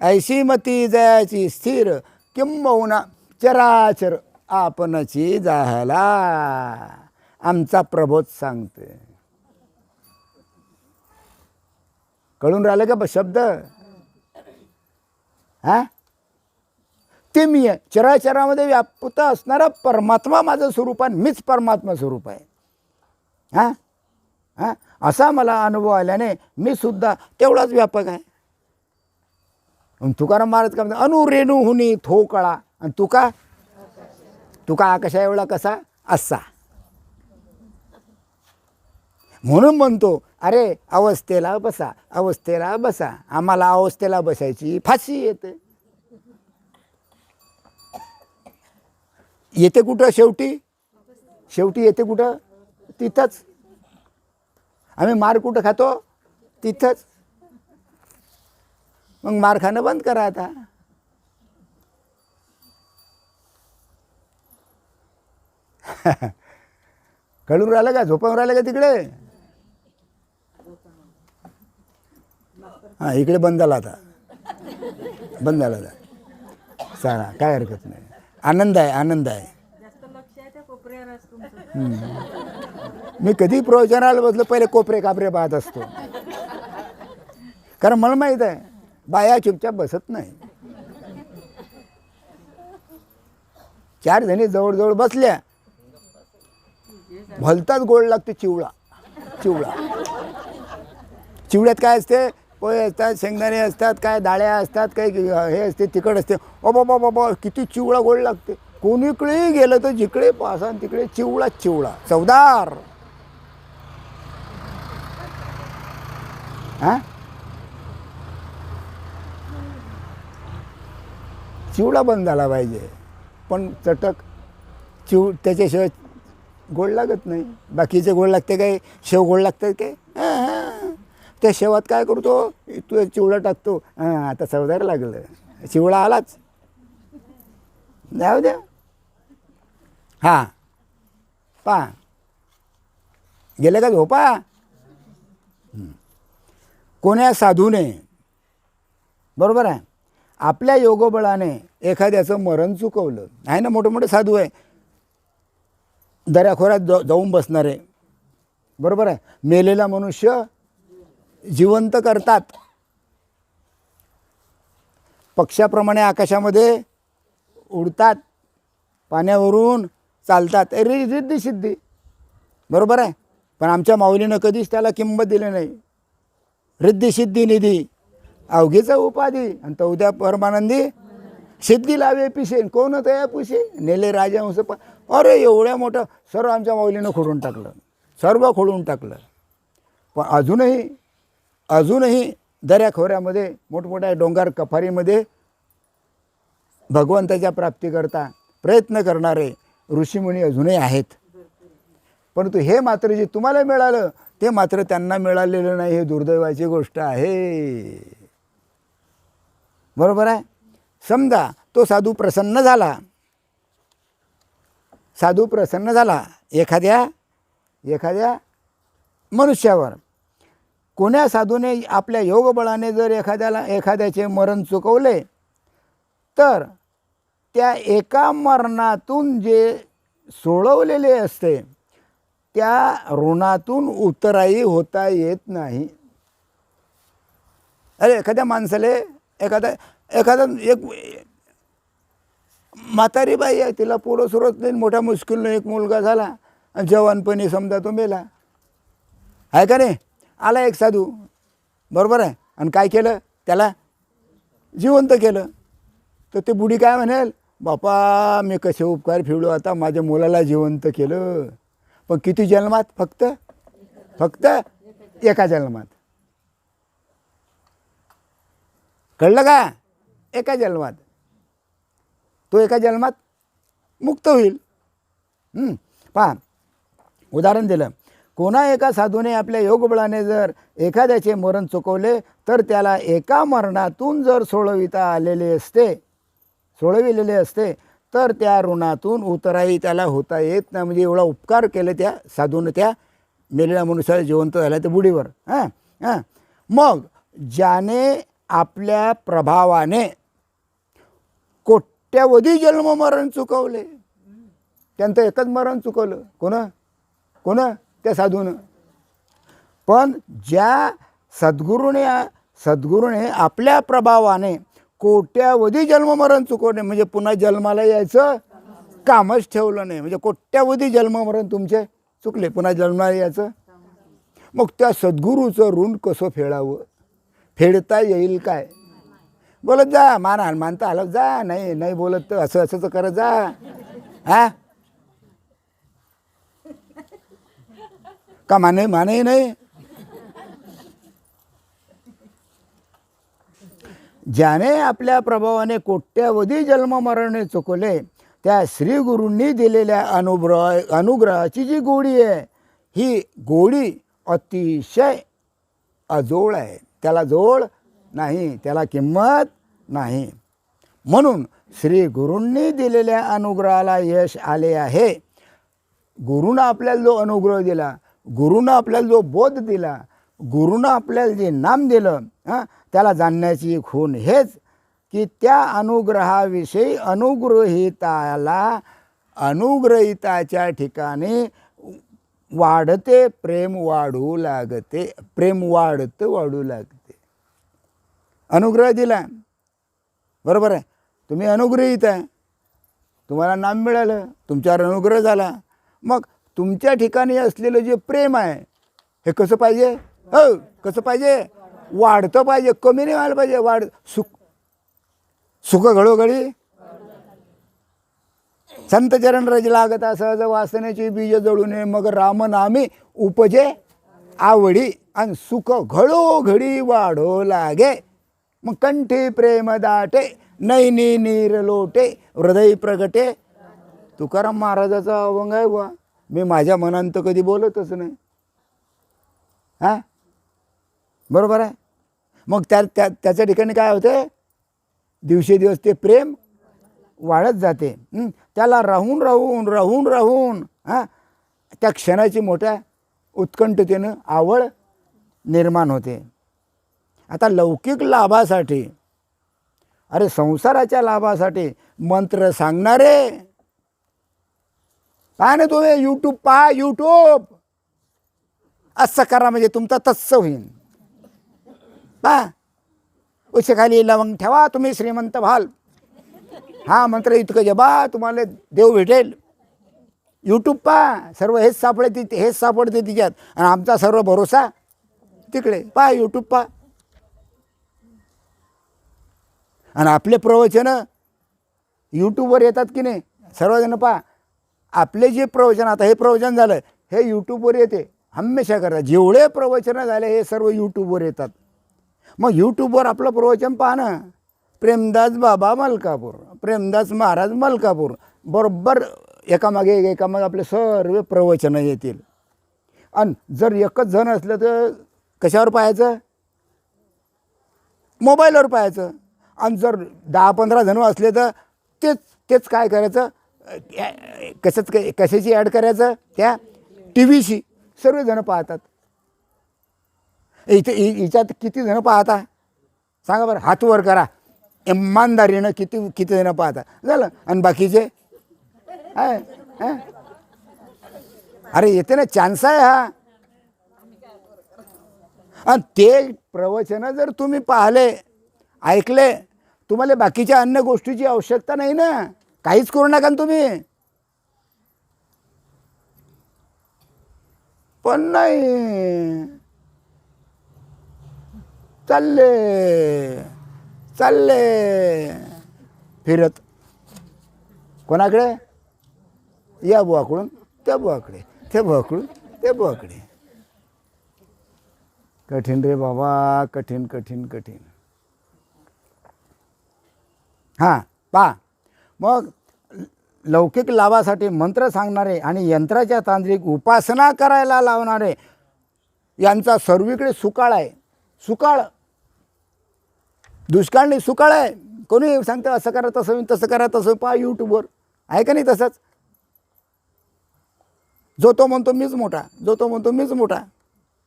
ऐशी मती जयाची स्थिर, किंबहुना चराचर आपणची जाहला. आमचा प्रबोध सांगते. कळून राहिलं का शब्द? हां, ते मी आहे. चराचरामध्ये व्याप्त असणारा परमात्मा माझं स्वरूप आहे. मीच परमात्मा स्वरूप आहे. हां हां, असा मला अनुभव आल्याने मी सुद्धा तेवढाच व्यापक आहे. तुकाराम महाराज का म्हणतात, अनुरेणू हुनी थो कळा. आणि तुका कशा एवढा कसा असा. म्हणून म्हणतो, अरे अवस्थेला बसा, अवस्थेला बसा. आम्हाला अवस्थेला बसायची फाशी येते. येते कुठं? शेवटी येते कुठं? तिथंच. आम्ही मार कुठं खातो? तिथंच. मग मार खाणं बंद करा आता. कळून राहिलं का? झोपून राहिलं का तिकडे? हां, इकडे बंद झाला आता. बंद झाला आता. चाला, काय हरकत नाही. आनंद आहे, आनंद आहे. मी कधी प्रवचनाला बसलो पहिले कोपरे कापरे पाहत असतो, कारण मला माहीत आहे बाया चुपचाप बसत नाही. 4 जणी जवळजवळ बसल्या, भलताच गोड लागते चिवळा. चिवड्यात काय असते, पोहे असतात, शेंगदाणे असतात, काय डाळ्या असतात, काही हे असते, तिखट असते. बाबा बाबा किती चिवळा गोड लागते. कोणीकडे गेलं तर जिकडे पासा तिकडे चिवळा चवदार. हां, चिवडा बंद झाला पाहिजे, पण चटक त्याच्याशिवाय गोड लागत नाही. बाकीचे गोड लागते काय, शेव गोड लागते काय, त्या शेवात काय करतो तू, चिवडा टाकतो, आता चवदार लागलं, चिवडा आलाच, जाऊ द्या. हां, पा गेले का झोपा. कोण्या साधूने, बरोबर आहे, आपल्या योगबळाने एखाद्याचं मरण चुकवलं आहे ना. मोठे मोठे साधू आहे, दऱ्याखोऱ्यात जाऊन बसणारे, बरोबर आहे. मेलेला मनुष्य जिवंत करतात, पक्ष्याप्रमाणे आकाशामध्ये उडतात, पाण्यावरून चालतात, रिद्धी सिद्धी, बरोबर आहे. पण आमच्या माऊलीनं कधीच त्याला किंमत दिली नाही. रिद्धी सिद्धी निधी अवघीचा उपाधी, आणि तो उद्या परमानंदी सिद्धी लावे पिशे, कोण होतं या पुशे नेले राजहंस. अरे एवढ्या मोठं सर्व आमच्या माऊलीनं खोडून टाकलं, सर्व खोडून टाकलं. पण अजूनही दऱ्याखोऱ्यामध्ये मोठमोठ्या डोंगर कफारीमध्ये भगवंताच्या प्राप्तीकरता प्रयत्न करणारे ऋषीमुनी अजूनही आहेत. परंतु हे मात्र जे तुम्हाला मिळालं ते मात्र त्यांना मिळालेलं नाही, हे दुर्दैवाची गोष्ट आहे, बरोबर आहे. समजा तो साधू प्रसन्न झाला एखाद्या मनुष्यावर. कोण्या साधूने आपल्या योगबळाने जर एखाद्याचे मरण चुकवले, तर त्या एका मरणातून जे सोडवलेले असते त्या ऋणातून उतराई होता येत नाही. अरे एखाद्या माणसाले एखादा एक म्हातारी बाई आहे, तिला पोरं सुरत नाही, मोठ्या मुश्किलनं एक मुलगा झाला, आणि जवानपणी समजा तो मेला, आहे का नाही. आला एक साधू, बरोबर आहे, आणि काय केलं, त्याला जिवंत केलं. तर ते बुडी काय म्हणेल, बापा मी कसे उपकार फेडू, आता माझ्या मुलाला जिवंत केलं. पण किती जन्मात, फक्त एका जन्मात, कळलं का, एका जन्मात. तो एका जन्मात मुक्त होईल. पहा उदाहरण दिलं, कोणा एका साधूने आपल्या योगबळाने जर एखाद्याचे मरण चुकवले, तर त्याला एका मरणातून जर सोडविलेले असते तर त्या ऋणातून उतराई त्याला होता येत नाही. म्हणजे एवढा उपकार केले त्या साधूने त्या मेलेल्या मनुष्याला जिवंत झाल्या त्या बुडीवर. मग ज्याने आपल्या प्रभावाने कोट्यावधी जन्म मरण चुकवले, त्यांचं एकच मरण चुकवलं. कोण त्या साधूनं. पण ज्या सद्गुरूने आपल्या प्रभावाने कोट्यावधी जन्म मरण चुकवणे, म्हणजे पुन्हा जन्माला यायचं कामच ठेवलं नाही. म्हणजे कोट्यावधी जन्म मरण तुमचे चुकले, पुन्हा जन्माला यायचं. मग त्या सद्गुरूचं ऋण कसं फेडावं, फेडता येईल काय. बोलत जा, मानता आलं जा, नाही बोलत तर असं करत जा. हा का माने नाही. ज्याने आपल्या प्रभावाने कोट्यावधी जन्म मरणे चुकले, त्या श्री गुरूंनी दिलेल्या अनुग्रहाची जी गोडी आहे, ही गोडी अतिशय अजोड आहे. त्याला जोड नाही, त्याला किंमत नाही. म्हणून श्री गुरूंनी दिलेल्या अनुग्रहाला यश आले आहे. गुरुनं आपल्याला जो अनुग्रह दिला, गुरुनं आपल्याला जो बोध दिला, गुरुनं आपल्याला जे नाम दिलं, त्याला जाणण्याची खूण हेच की त्या अनुग्रहाविषयी अनुग्रहिताच्या ठिकाणी वाढते प्रेम वाढू लागते, प्रेम वाढतं वाढू लागते. अनुग्रह दिला, बरोबर आहे, तुम्ही अनुग्रहित आहे, तुम्हाला नाम मिळालं, तुमच्यावर अनुग्रह झाला. मग तुमच्या ठिकाणी असलेलं जे प्रेम आहे हे कसं पाहिजे, हो कसं पाहिजे, वाढतं पाहिजे, कमी नाही व्हायला पाहिजे, सुख सुख घडोघडी संत चरण रज लागता सहज वासनेची बीज जळू नये, मग रामनामी उपजे आवडी, आणि सुख घडोघडी वाढो लागे. मग कंठी प्रेम दाटे, नैनी नीर लोटे, हृदय प्रगटे. तुकाराम महाराजाचा अभंग आहे बुवा. मी माझ्या मनांत कधी बोलतच नाही. हां बरोबर आहे. मग त्याच्या ठिकाणी काय होते, दिवसेदिवस ते प्रेम वाढत जाते. त्याला राहून राहून राहून राहून त्या क्षणाची मोठ्या उत्कंठतेनं आवड निर्माण होते. आता लौकिक लाभासाठी, अरे संसाराच्या लाभासाठी मंत्र सांगणारे पहा ना तुम्ही, यूट्यूब पहा, यूट्यूब असं करा म्हणजे तुमचं तस्स होईल. पहा, उशेखाली लवंग ठेवा तुम्ही श्रीमंत व्हाल, हा मंत्र इतकं जपा तुम्हाला देव भेटेल. यूट्यूब पहा, सर्व हेच सापडते तिच्यात, आणि आमचा सर्व भरोसा तिकडे. पहा यूट्यूब पहा. आणि आपले प्रवचन यूट्यूबवर येतात की नाही, सर्वजण पहा. आपले जे प्रवचन, आता हे प्रवचन झालं, हे यूट्यूबवर येते हमेशा करतात. जेवढे प्रवचन झाले हे सर्व यूट्यूबवर येतात. मग यूट्यूबवर आपलं प्रवचन पहा ना, प्रेमदास बाबा मलकापूर, प्रेमदास महाराज मलकापूर, बरोबर एकामागे आपले सर्व प्रवचनं येतील. आणि जर एकच जण असलं तर कशावर पाहायचं, मोबाईलवर पाहायचं. आणि जर 10-15 जण असले तर तेच काय करायचं, कशाची ॲड करायचं, त्या टी व्हीची. सर्वजण पाहतात. हिच्यात किती जण पाहता सांगा बरं, हात वर करा, इमानदारीनं किती जण पाहता. झालं. आणि बाकीचे अरे येते ना, चान्स आहे हा. आणि ते प्रवचन जर तुम्ही पाहिले, ऐकले, तुम्हाला बाकीच्या अन्य गोष्टीची आवश्यकता नाही ना, काहीच करू नका तुम्ही. पण नाही, चालले फिरत कोणाकडे, या बुवाकडून त्या बुवाकडे, त्या बुवाकडून त्या बुवाकडे. कठीण रे बाबा, कठीण कठीण कठीण. हां पहा, मग लौकिक लाभासाठी मंत्र सांगणारे आणि यंत्राच्या तांत्रिक उपासना करायला लावणारे यांचा सर्वीकडे सुकाळ आहे. सुकाळ, दुष्काळ नाही, सुकाळ आहे. कोणी सांगतं असं करा तसं, तसं करा तसं, पहा यूट्यूबवर आहे का नाही तसंच. जो तो म्हणतो मीच मोठा, जो तो म्हणतो मीच मोठा.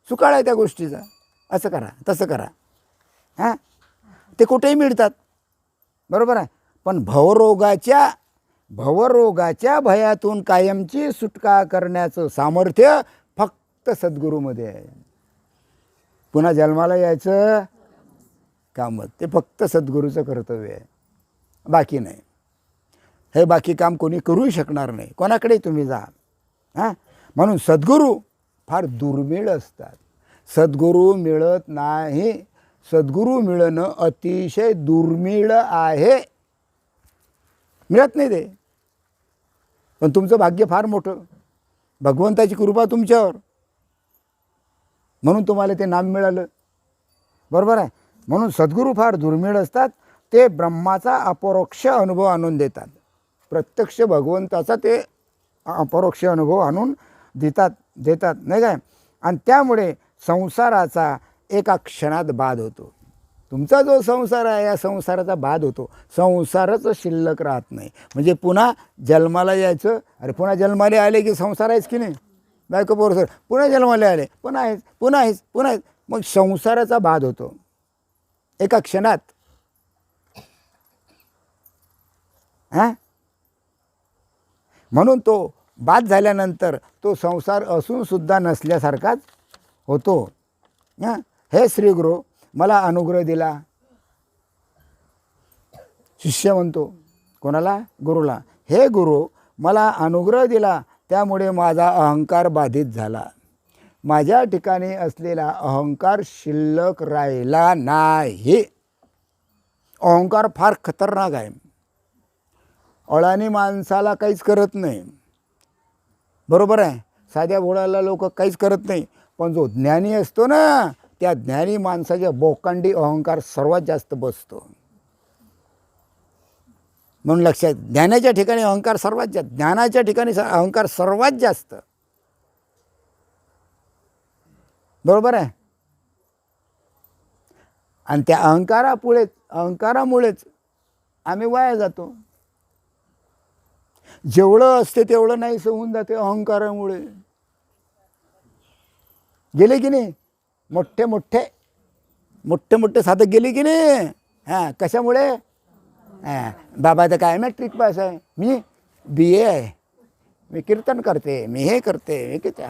सुकाळ आहे त्या गोष्टीचा. असं करा तसं करा, हां ते कुठेही मिळतात, बरोबर आहे. पण भवरोगाच्या भयातून कायमची सुटका करण्याचं सामर्थ्य फक्त सद्गुरूमध्ये आहे. पुन्हा जन्माला यायचं काम ते फक्त सद्गुरूचं कर्तव्य आहे, बाकी नाही. हे बाकी काम कोणी करू शकणार नाही, कोणाकडे तुम्ही जा. हां म्हणून सद्गुरू फार दुर्मिळ असतात. सद्गुरू मिळत नाही, सद्गुरू मिळणं अतिशय दुर्मिळ आहे. मिळत नाही ते. पण तुमचं भाग्य फार मोठं, भगवंताची कृपा तुमच्यावर, म्हणून तुम्हाला ते नाम मिळालं, बरोबर आहे. म्हणून सद्गुरू फार दुर्मिळ असतात. ते ब्रह्माचा अपरोक्ष अनुभव आणून देतात. प्रत्यक्ष भगवंताचा ते अपरोक्ष अनुभव आणून देतात नाही काय. आणि त्यामुळे संसाराचा एका क्षणात बाध होतो. तुमचा जो संसार आहे या संसाराचा बाध होतो. संसारच शिल्लक राहत नाही. म्हणजे पुन्हा जन्माला यायचं. अरे पुन्हा जन्माला आले की संसार आहेच की नाही, बायको पोर सर पुन्हा जन्माला आले, पुन्हा आहेच पुन्हा आहेच पुन्हा आहेच. मग संसाराचा बाध होतो एका क्षणात. हां म्हणून तो बाद झाल्यानंतर तो संसार असूनसुद्धा नसल्यासारखाच होतो. हां, हे श्री गुरु मला अनुग्रह दिला. शिष्य म्हणतो कोणाला? गुरुला. हे गुरु मला अनुग्रह दिला, त्यामुळे माझा अहंकार बाधित झाला. माझ्या ठिकाणी असलेला अहंकार शिल्लक राहिला नाही. अहंकार फार खतरनाक आहे. अळानी माणसाला काहीच करत नाही, बरोबर आहे. साध्या भोळ्याला लोक काहीच करत नाही, पण जो ज्ञानी असतो ना, त्या ज्ञानी माणसाच्या बोकांडी अहंकार सर्वात जास्त बसतो. म्हणून लक्षात, ज्ञानाच्या ठिकाणी अहंकार सर्वात जास्त, ज्ञानाच्या ठिकाणी अहंकार सर्वात जास्त, बरोबर आहे. आणि त्या अहंकारामुळेच आम्ही वाया जातो. जेवढं असते तेवढं नाही होऊन जाते अहंकारामुळे. गेले की नाही मोठे मोठे साधक गेले की नाही. हां, कशामुळे? हां, बाबा तर काय मॅट्रिक पास आहे, मी BA आहे, मी कीर्तन करते, मी हे करते, मी किती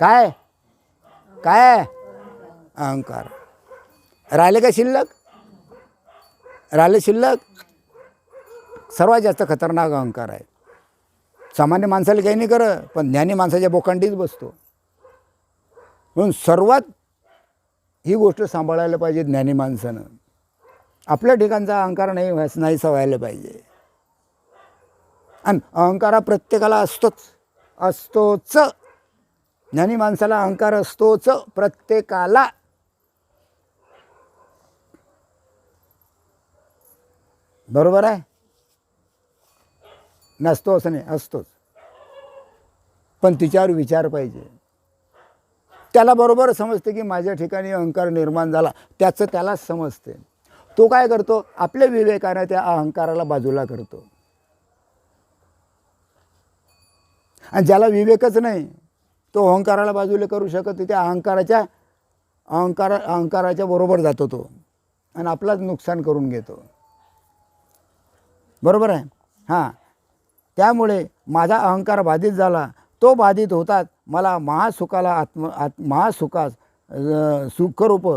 काय काय अहंकार राहिले का शिल्लक? राहिले शिल्लक. सर्वात जास्त खतरनाक अहंकार आहे. सामान्य माणसाला काही नाही करत, पण ज्ञानी माणसाच्या बोकांडीच बसतो. म्हणून सर्वात ही गोष्ट सांभाळायला पाहिजे ज्ञानी माणसानं. आपल्या ठिकाणचा अहंकार नाही व्हायला पाहिजे. आणि अहंकार प्रत्येकाला असतोच. ज्ञानी माणसाला अहंकार असतोच, प्रत्येकाला. बरोबर आहे. नसतो असं नाही, असतोच. पण तिच्यावर विचार पाहिजे. त्याला बरोबर समजते की माझ्या ठिकाणी अहंकार निर्माण झाला, त्याचं त्यालाच समजते. तो काय करतो? आपल्या विवेकाने त्या अहंकाराला बाजूला करतो. आणि ज्याला विवेकच नाही, तो अहंकाराला बाजूला करू शकत, त्या अहंकाराच्या बरोबर जातो तो, आणि आपलाच नुकसान करून घेतो. बरोबर आहे. हां, त्यामुळे माझा अहंकार बाधित झाला. तो बाधित होतात मला महासुखास सुखरूप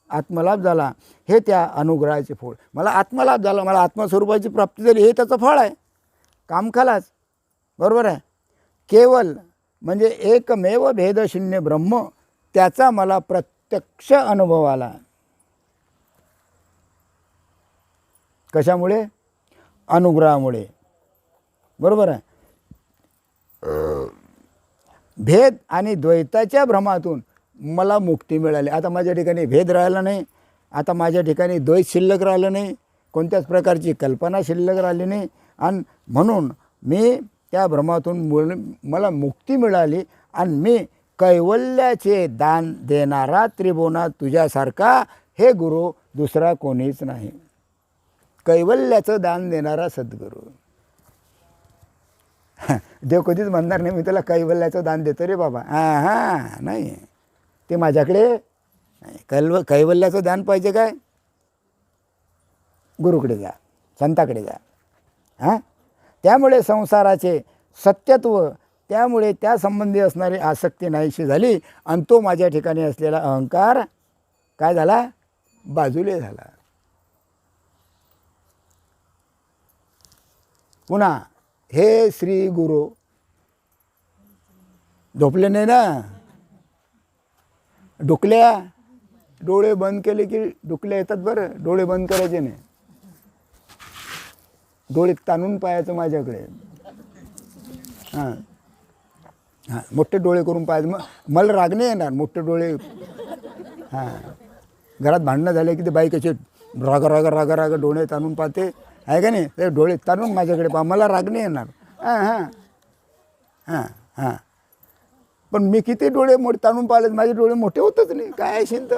आत्मलाभ झाला. हे त्या अनुग्रहाचे फळ. मला आत्मलाभ झाला, मला आत्मस्वरूपाची प्राप्ती झाली, हे त्याचं फळ आहे. काम खालाच. बरोबर आहे. केवळ म्हणजे एकमेव भेदशून्य ब्रह्म, त्याचा मला प्रत्यक्ष अनुभव आला. कशामुळे? अनुग्रहामुळे. बरोबर आहे. भेद आणि द्वैताच्या भ्रमातून मला मुक्ती मिळाली. आता माझ्या ठिकाणी भेद राहिला नाही, आता माझ्या ठिकाणी द्वैत शिल्लक राहिलं नाही, कोणत्याच प्रकारची कल्पना शिल्लक राहिली नाही. आणि म्हणून मी त्या भ्रमातून मला मुक्ती मिळाली. आणि मी कैवल्याचे दान देणारा त्रिभुवना तुझ्यासारखा हे गुरु दुसरा कोणीच नाही. कैवल्याचं दान देणारा सद्गुरू. देव कधीच म्हणणार नाही मी तुला कैवल्याचं दान देतो रे बाबा. हां, नाही, ते माझ्याकडे कैवल्याचं दान पाहिजे काय? गुरुकडे जा, संताकडे जा. हां, त्यामुळे संसाराचे सत्यत्व, त्यामुळे त्या संबंधी असणारी आसक्ती नाहीशी झाली. आणि तो माझ्या ठिकाणी असलेला अहंकार काय झाला? बाजूले झाला. पुन्हा हे श्री गुरु झोपले नाही ना. डुकल्या डोळे बंद केले की डुकल्या येतात बरं. डोळे बंद करायचे नाही, डोळे ताणून पाहायचं माझ्याकडे. हां हां, मोठे डोळे करून पाहायचं. मला राग नाही येणार. मोठे डोळे. हां, घरात भांडणं झाले की ते बाई कशी राग डोळे ताणून पाहते आहे का नाही. ते डोळे ताणून माझ्याकडे पहा, मला राग नाही येणार. हां हां हां हां, पण मी किती डोळे ताणून पाहिलेत, माझे डोळे मोठे होतच नाही. काय शिंत.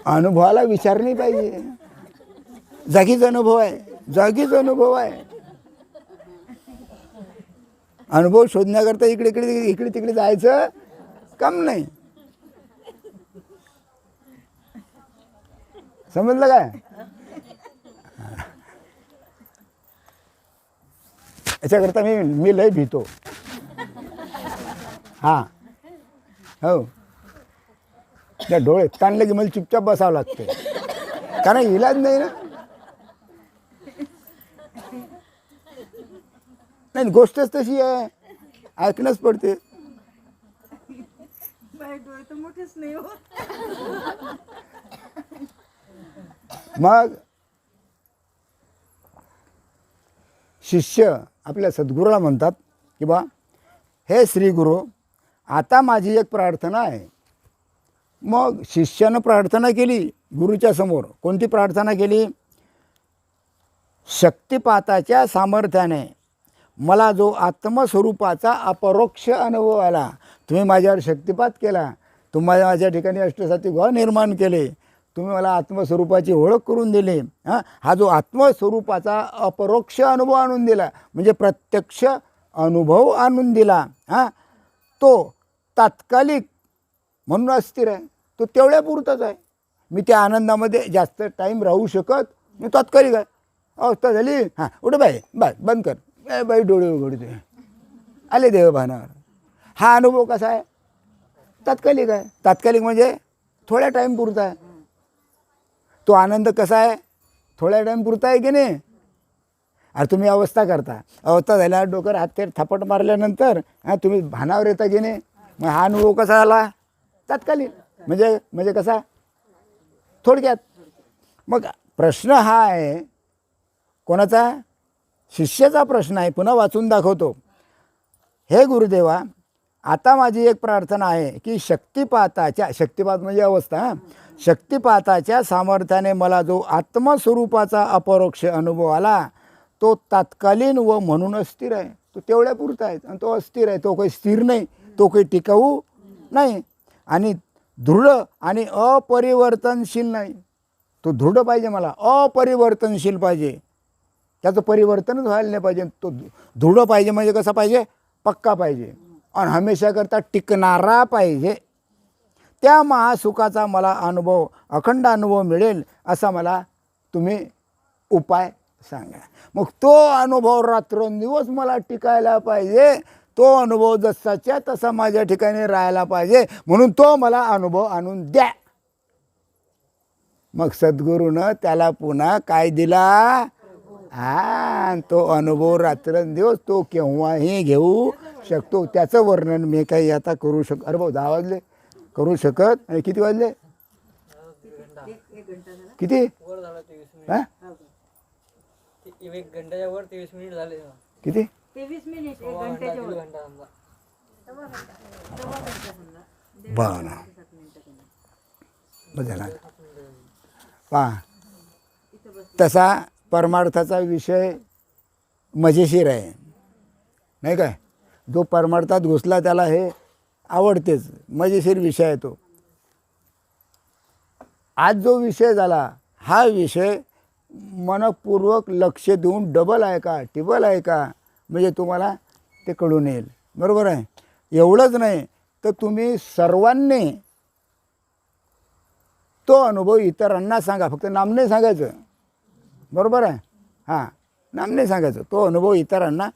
अनुभवाला विचार नाही पाहिजे. जागीच अनुभव आहे, जागीच अनुभव आहे. अनुभव शोधण्याकरता इकडे इकडे इकडे तिकडे जायचं काम नाही. समजलं काय? याच्याकरता मी लय भीतो. हां हो, त्या डोळे ताणले की मला चुपचाप बसावं लागते, कारण इलाज नाही ना. नाही, गोष्टच तशी आहे, ऐकणंच पडते. मग शिष्य आपल्या सद्गुरूला म्हणतात की बा, हे श्री गुरु, आता माझी एक प्रार्थना आहे. मग शिष्यानं प्रार्थना केली गुरुच्या समोर. कोणती प्रार्थना केली? शक्तिपाताच्या सामर्थ्याने मला जो आत्मस्वरूपाचा अपरोक्ष अनुभव आला. तुम्ही माझ्यावर शक्तिपात केला, तुम्ही माझ्या ठिकाणी अष्टसात्विक भाव निर्माण केले, तुम्ही मला आत्मस्वरूपाची ओळख करून दिली. हा जो आत्मस्वरूपाचा अपरोक्ष अनुभव आणून दिला, म्हणजे प्रत्यक्ष अनुभव आणून दिला, तो तात्कालिक म्हणून अस्थिर आहे. तो तेवढ्यापुरताच आहे. मी त्या आनंदामध्ये जास्त टाईम राहू शकत मी. तात्कालिक आहे. अवस्था झाली, हां उठं बाई, बंद कर बाई, डोळे उघडते, आले देवभानावर. हा अनुभव कसा आहे? तात्कालिक आहे. तात्कालिक म्हणजे थोड्या टाईम पुरता आहे. तो आनंद कसा आहे? थोड्या टाईम पुरता आहे की नाही? अरे तुम्ही अवस्था करता, अवस्था झाल्यावर डोकर हात ते थापट मारल्यानंतर तुम्ही भानावर येता की नाही? मग हा अनुभव कसा झाला? तात्कालिक. म्हणजे कसा? थोडक्यात. मग प्रश्न हा आहे कोणाचा? शिष्याचा प्रश्न आहे. पुन्हा वाचून दाखवतो. हे गुरुदेवा, आता माझी एक प्रार्थना आहे की शक्तिपात म्हणजे अवस्था, शक्तिपाताच्या सामर्थ्याने मला जो आत्मस्वरूपाचा अपरोक्ष अनुभव आला, तो तात्कालीन व म्हणून अस्थिर आहे. तो तेवढ्यापुरता आहे आणि तो अस्थिर आहे. तो काही स्थिर नाही, तो काही टिकाऊ नाही आणि दृढ आणि अपरिवर्तनशील नाही. तो दृढ पाहिजे मला, अपरिवर्तनशील पाहिजे. त्याचं परिवर्तनच व्हायला नाही पाहिजे. तो दृढ पाहिजे म्हणजे कसा पाहिजे? पक्का पाहिजे आणि हमेशाकरता टिकणारा पाहिजे. त्या महासुखाचा मला अनुभव, अखंड अनुभव मिळेल असा मला तुम्ही उपाय सांगा. मग तो अनुभव रात्रंदिवस मला टिकायला पाहिजे. तो अनुभव जसाच्या तसा माझ्या ठिकाणी राहायला पाहिजे. म्हणून तो मला अनुभव आणून द्या. मग सद्गुरूनं त्याला पुन्हा काय दिला? तो अनुभव रात्रंदिवस तो केव्हाही घेऊ शकतो. त्याचं वर्णन मी काही आता करू अरे भाऊ 10 वाजले करू शकत. आणि किती वाजले? किती? 1 घंट्याच्या वर 23 मिनिट झाले. किती? 23 मिनिट, 1 घंट्याच्या वर. बरं पहा, तसा परमार्थाचा विषय मजेशीर आहे नाही काय? जो परमार्थात घुसला त्याला हे आवडतेच. मजेशीर विषय आहे तो. आज जो विषय झाला हा विषय मनपूर्वक लक्ष देऊन डबल आहे का टिबल आहे का म्हणजे तुम्हाला ते कळून येईल. बरोबर आहे? एवढंच नाही तर तुम्ही सर्वांनी तो अनुभव इतरांना सांगा. फक्त नाम नाही सांगायचं. बरोबर आहे? हां, नाम नाही सांगायचं. तो अनुभव इतरांना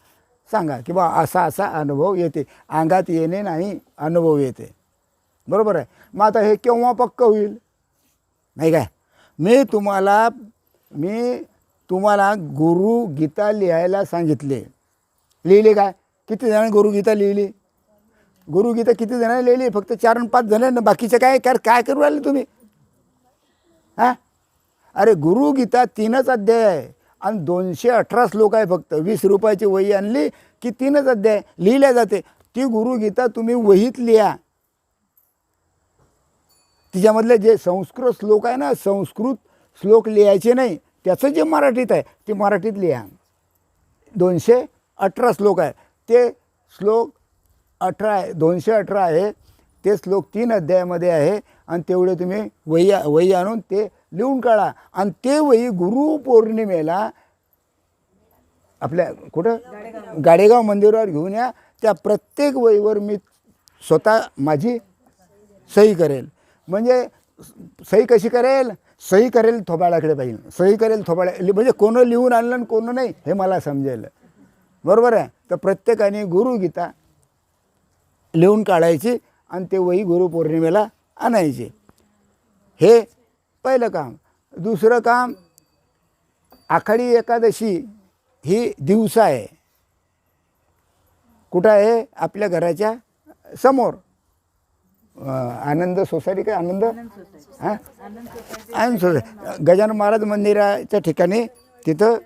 सांगा की बा असा असा अनुभव येते. अंगात येणे नाही, अनुभव येते. बरोबर आहे? मग आता हे केव्हा पक्क होईल नाही काय? मी तुम्हाला गुरुगीता लिहायला सांगितले. लिहिली काय? किती जणांनी गुरुगीता लिहिली? गुरुगीता किती जणांनी लिहिली? फक्त 4 आणि 5 जणांना. बाकीचे काय करू राहिले तुम्ही? हां, अरे गुरुगीता 3च अध्याय आहे आणि 218 श्लोक आहे. फक्त 20 रुपयाची वही आणली की 3च अध्याय लिहिल्या जाते. ती गुरुगीता तुम्ही वहीत लिहा. तिच्यामधले जे संस्कृत श्लोक आहे ना, संस्कृत श्लोक लिहायचे नाही. त्याचं जे मराठीत आहे ते मराठीत लिहा. 218 श्लोक आहे. ते श्लोक 18 आहे, 218 आहे. ते श्लोक 3 अध्यायामध्ये आहे आणि तेवढे तुम्ही वही आणून ते लिहून काढा. आणि ते वही गुरुपौर्णिमेला आपल्या कुठं गाडेगाव मंदिरावर घेऊन या. त्या प्रत्येक वहीवर मी स्वतः माझी सही करेल. म्हणजे सही कशी करेल? सही करेल थोबाडाकडे पाहिजे, सही करेल थोबाडा, म्हणजे कोणं लिहून आणलं आणि कोणं नाही हे मला समजेल. बरोबर आहे. तर प्रत्येकाने गुरुगीता लिहून काढायची आणि ते वही गुरुपौर्णिमेला आणायचे. हे पहिलं काम. दुसरं काम, आषाढी एकादशी ही दिवसा आहे. कुठं आहे? आपल्या घराच्या समोर. आनंद सोसायटी काय आनंद हां आनंद सोसायटी गजानन महाराज मंदिराच्या ठिकाणी तिथं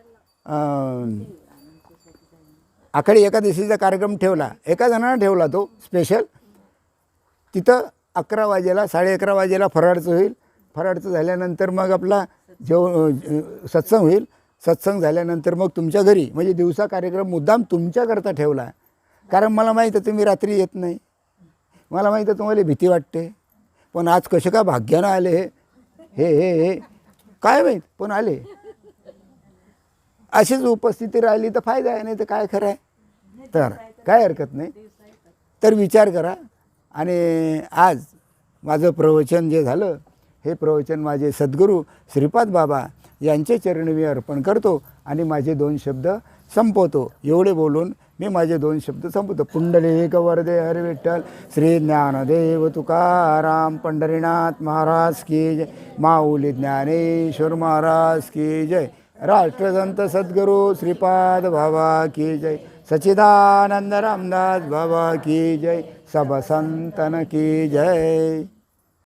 आषाढी एकादशीचा कार्यक्रम ठेवला. एका जणानं ठेवला तो स्पेशल. तिथं 11 वाजेला 11:30 वाजेला फराळचं होईल. फराळचं झाल्यानंतर मग आपला सत्संग होईल. सत्संग झाल्यानंतर मग तुमच्या घरी, म्हणजे दिवसा कार्यक्रम मुद्दाम तुमच्याकरता ठेवला. कारण मला माहीत आहे तुम्ही रात्री येत नाही. मला माहीत आहे तुम्हाला भीती वाटते. पण आज कसे का भाग्यानं आले हे हे हे हे काय माहीत, पण आले. अशीच उपस्थिती राहिली तर फायदा आहे, नाही तर काय खरं आहे. तर काय हरकत नाही. तर विचार करा. आणि आज माझं प्रवचन जे झालं, हे प्रवचन माझे सद्गुरू श्रीपाद बाबा यांचे चरणी मी अर्पण करतो आणि माझे 2 शब्द संपवतो. एवढे बोलून मी माझे 2 शब्द संपवतो. पुंडलिक वरदे हरी विठ्ठल, श्री ज्ञानदेव तुकाराम पंढरीनाथ महाराज की जय, माऊली ज्ञानेश्वर महाराज की जय, राष्ट्रसंत सद्गुरू श्रीपाद बाबा की जय, सच्चिदानंद रामदास बाबा की जय, सब संतन की जय.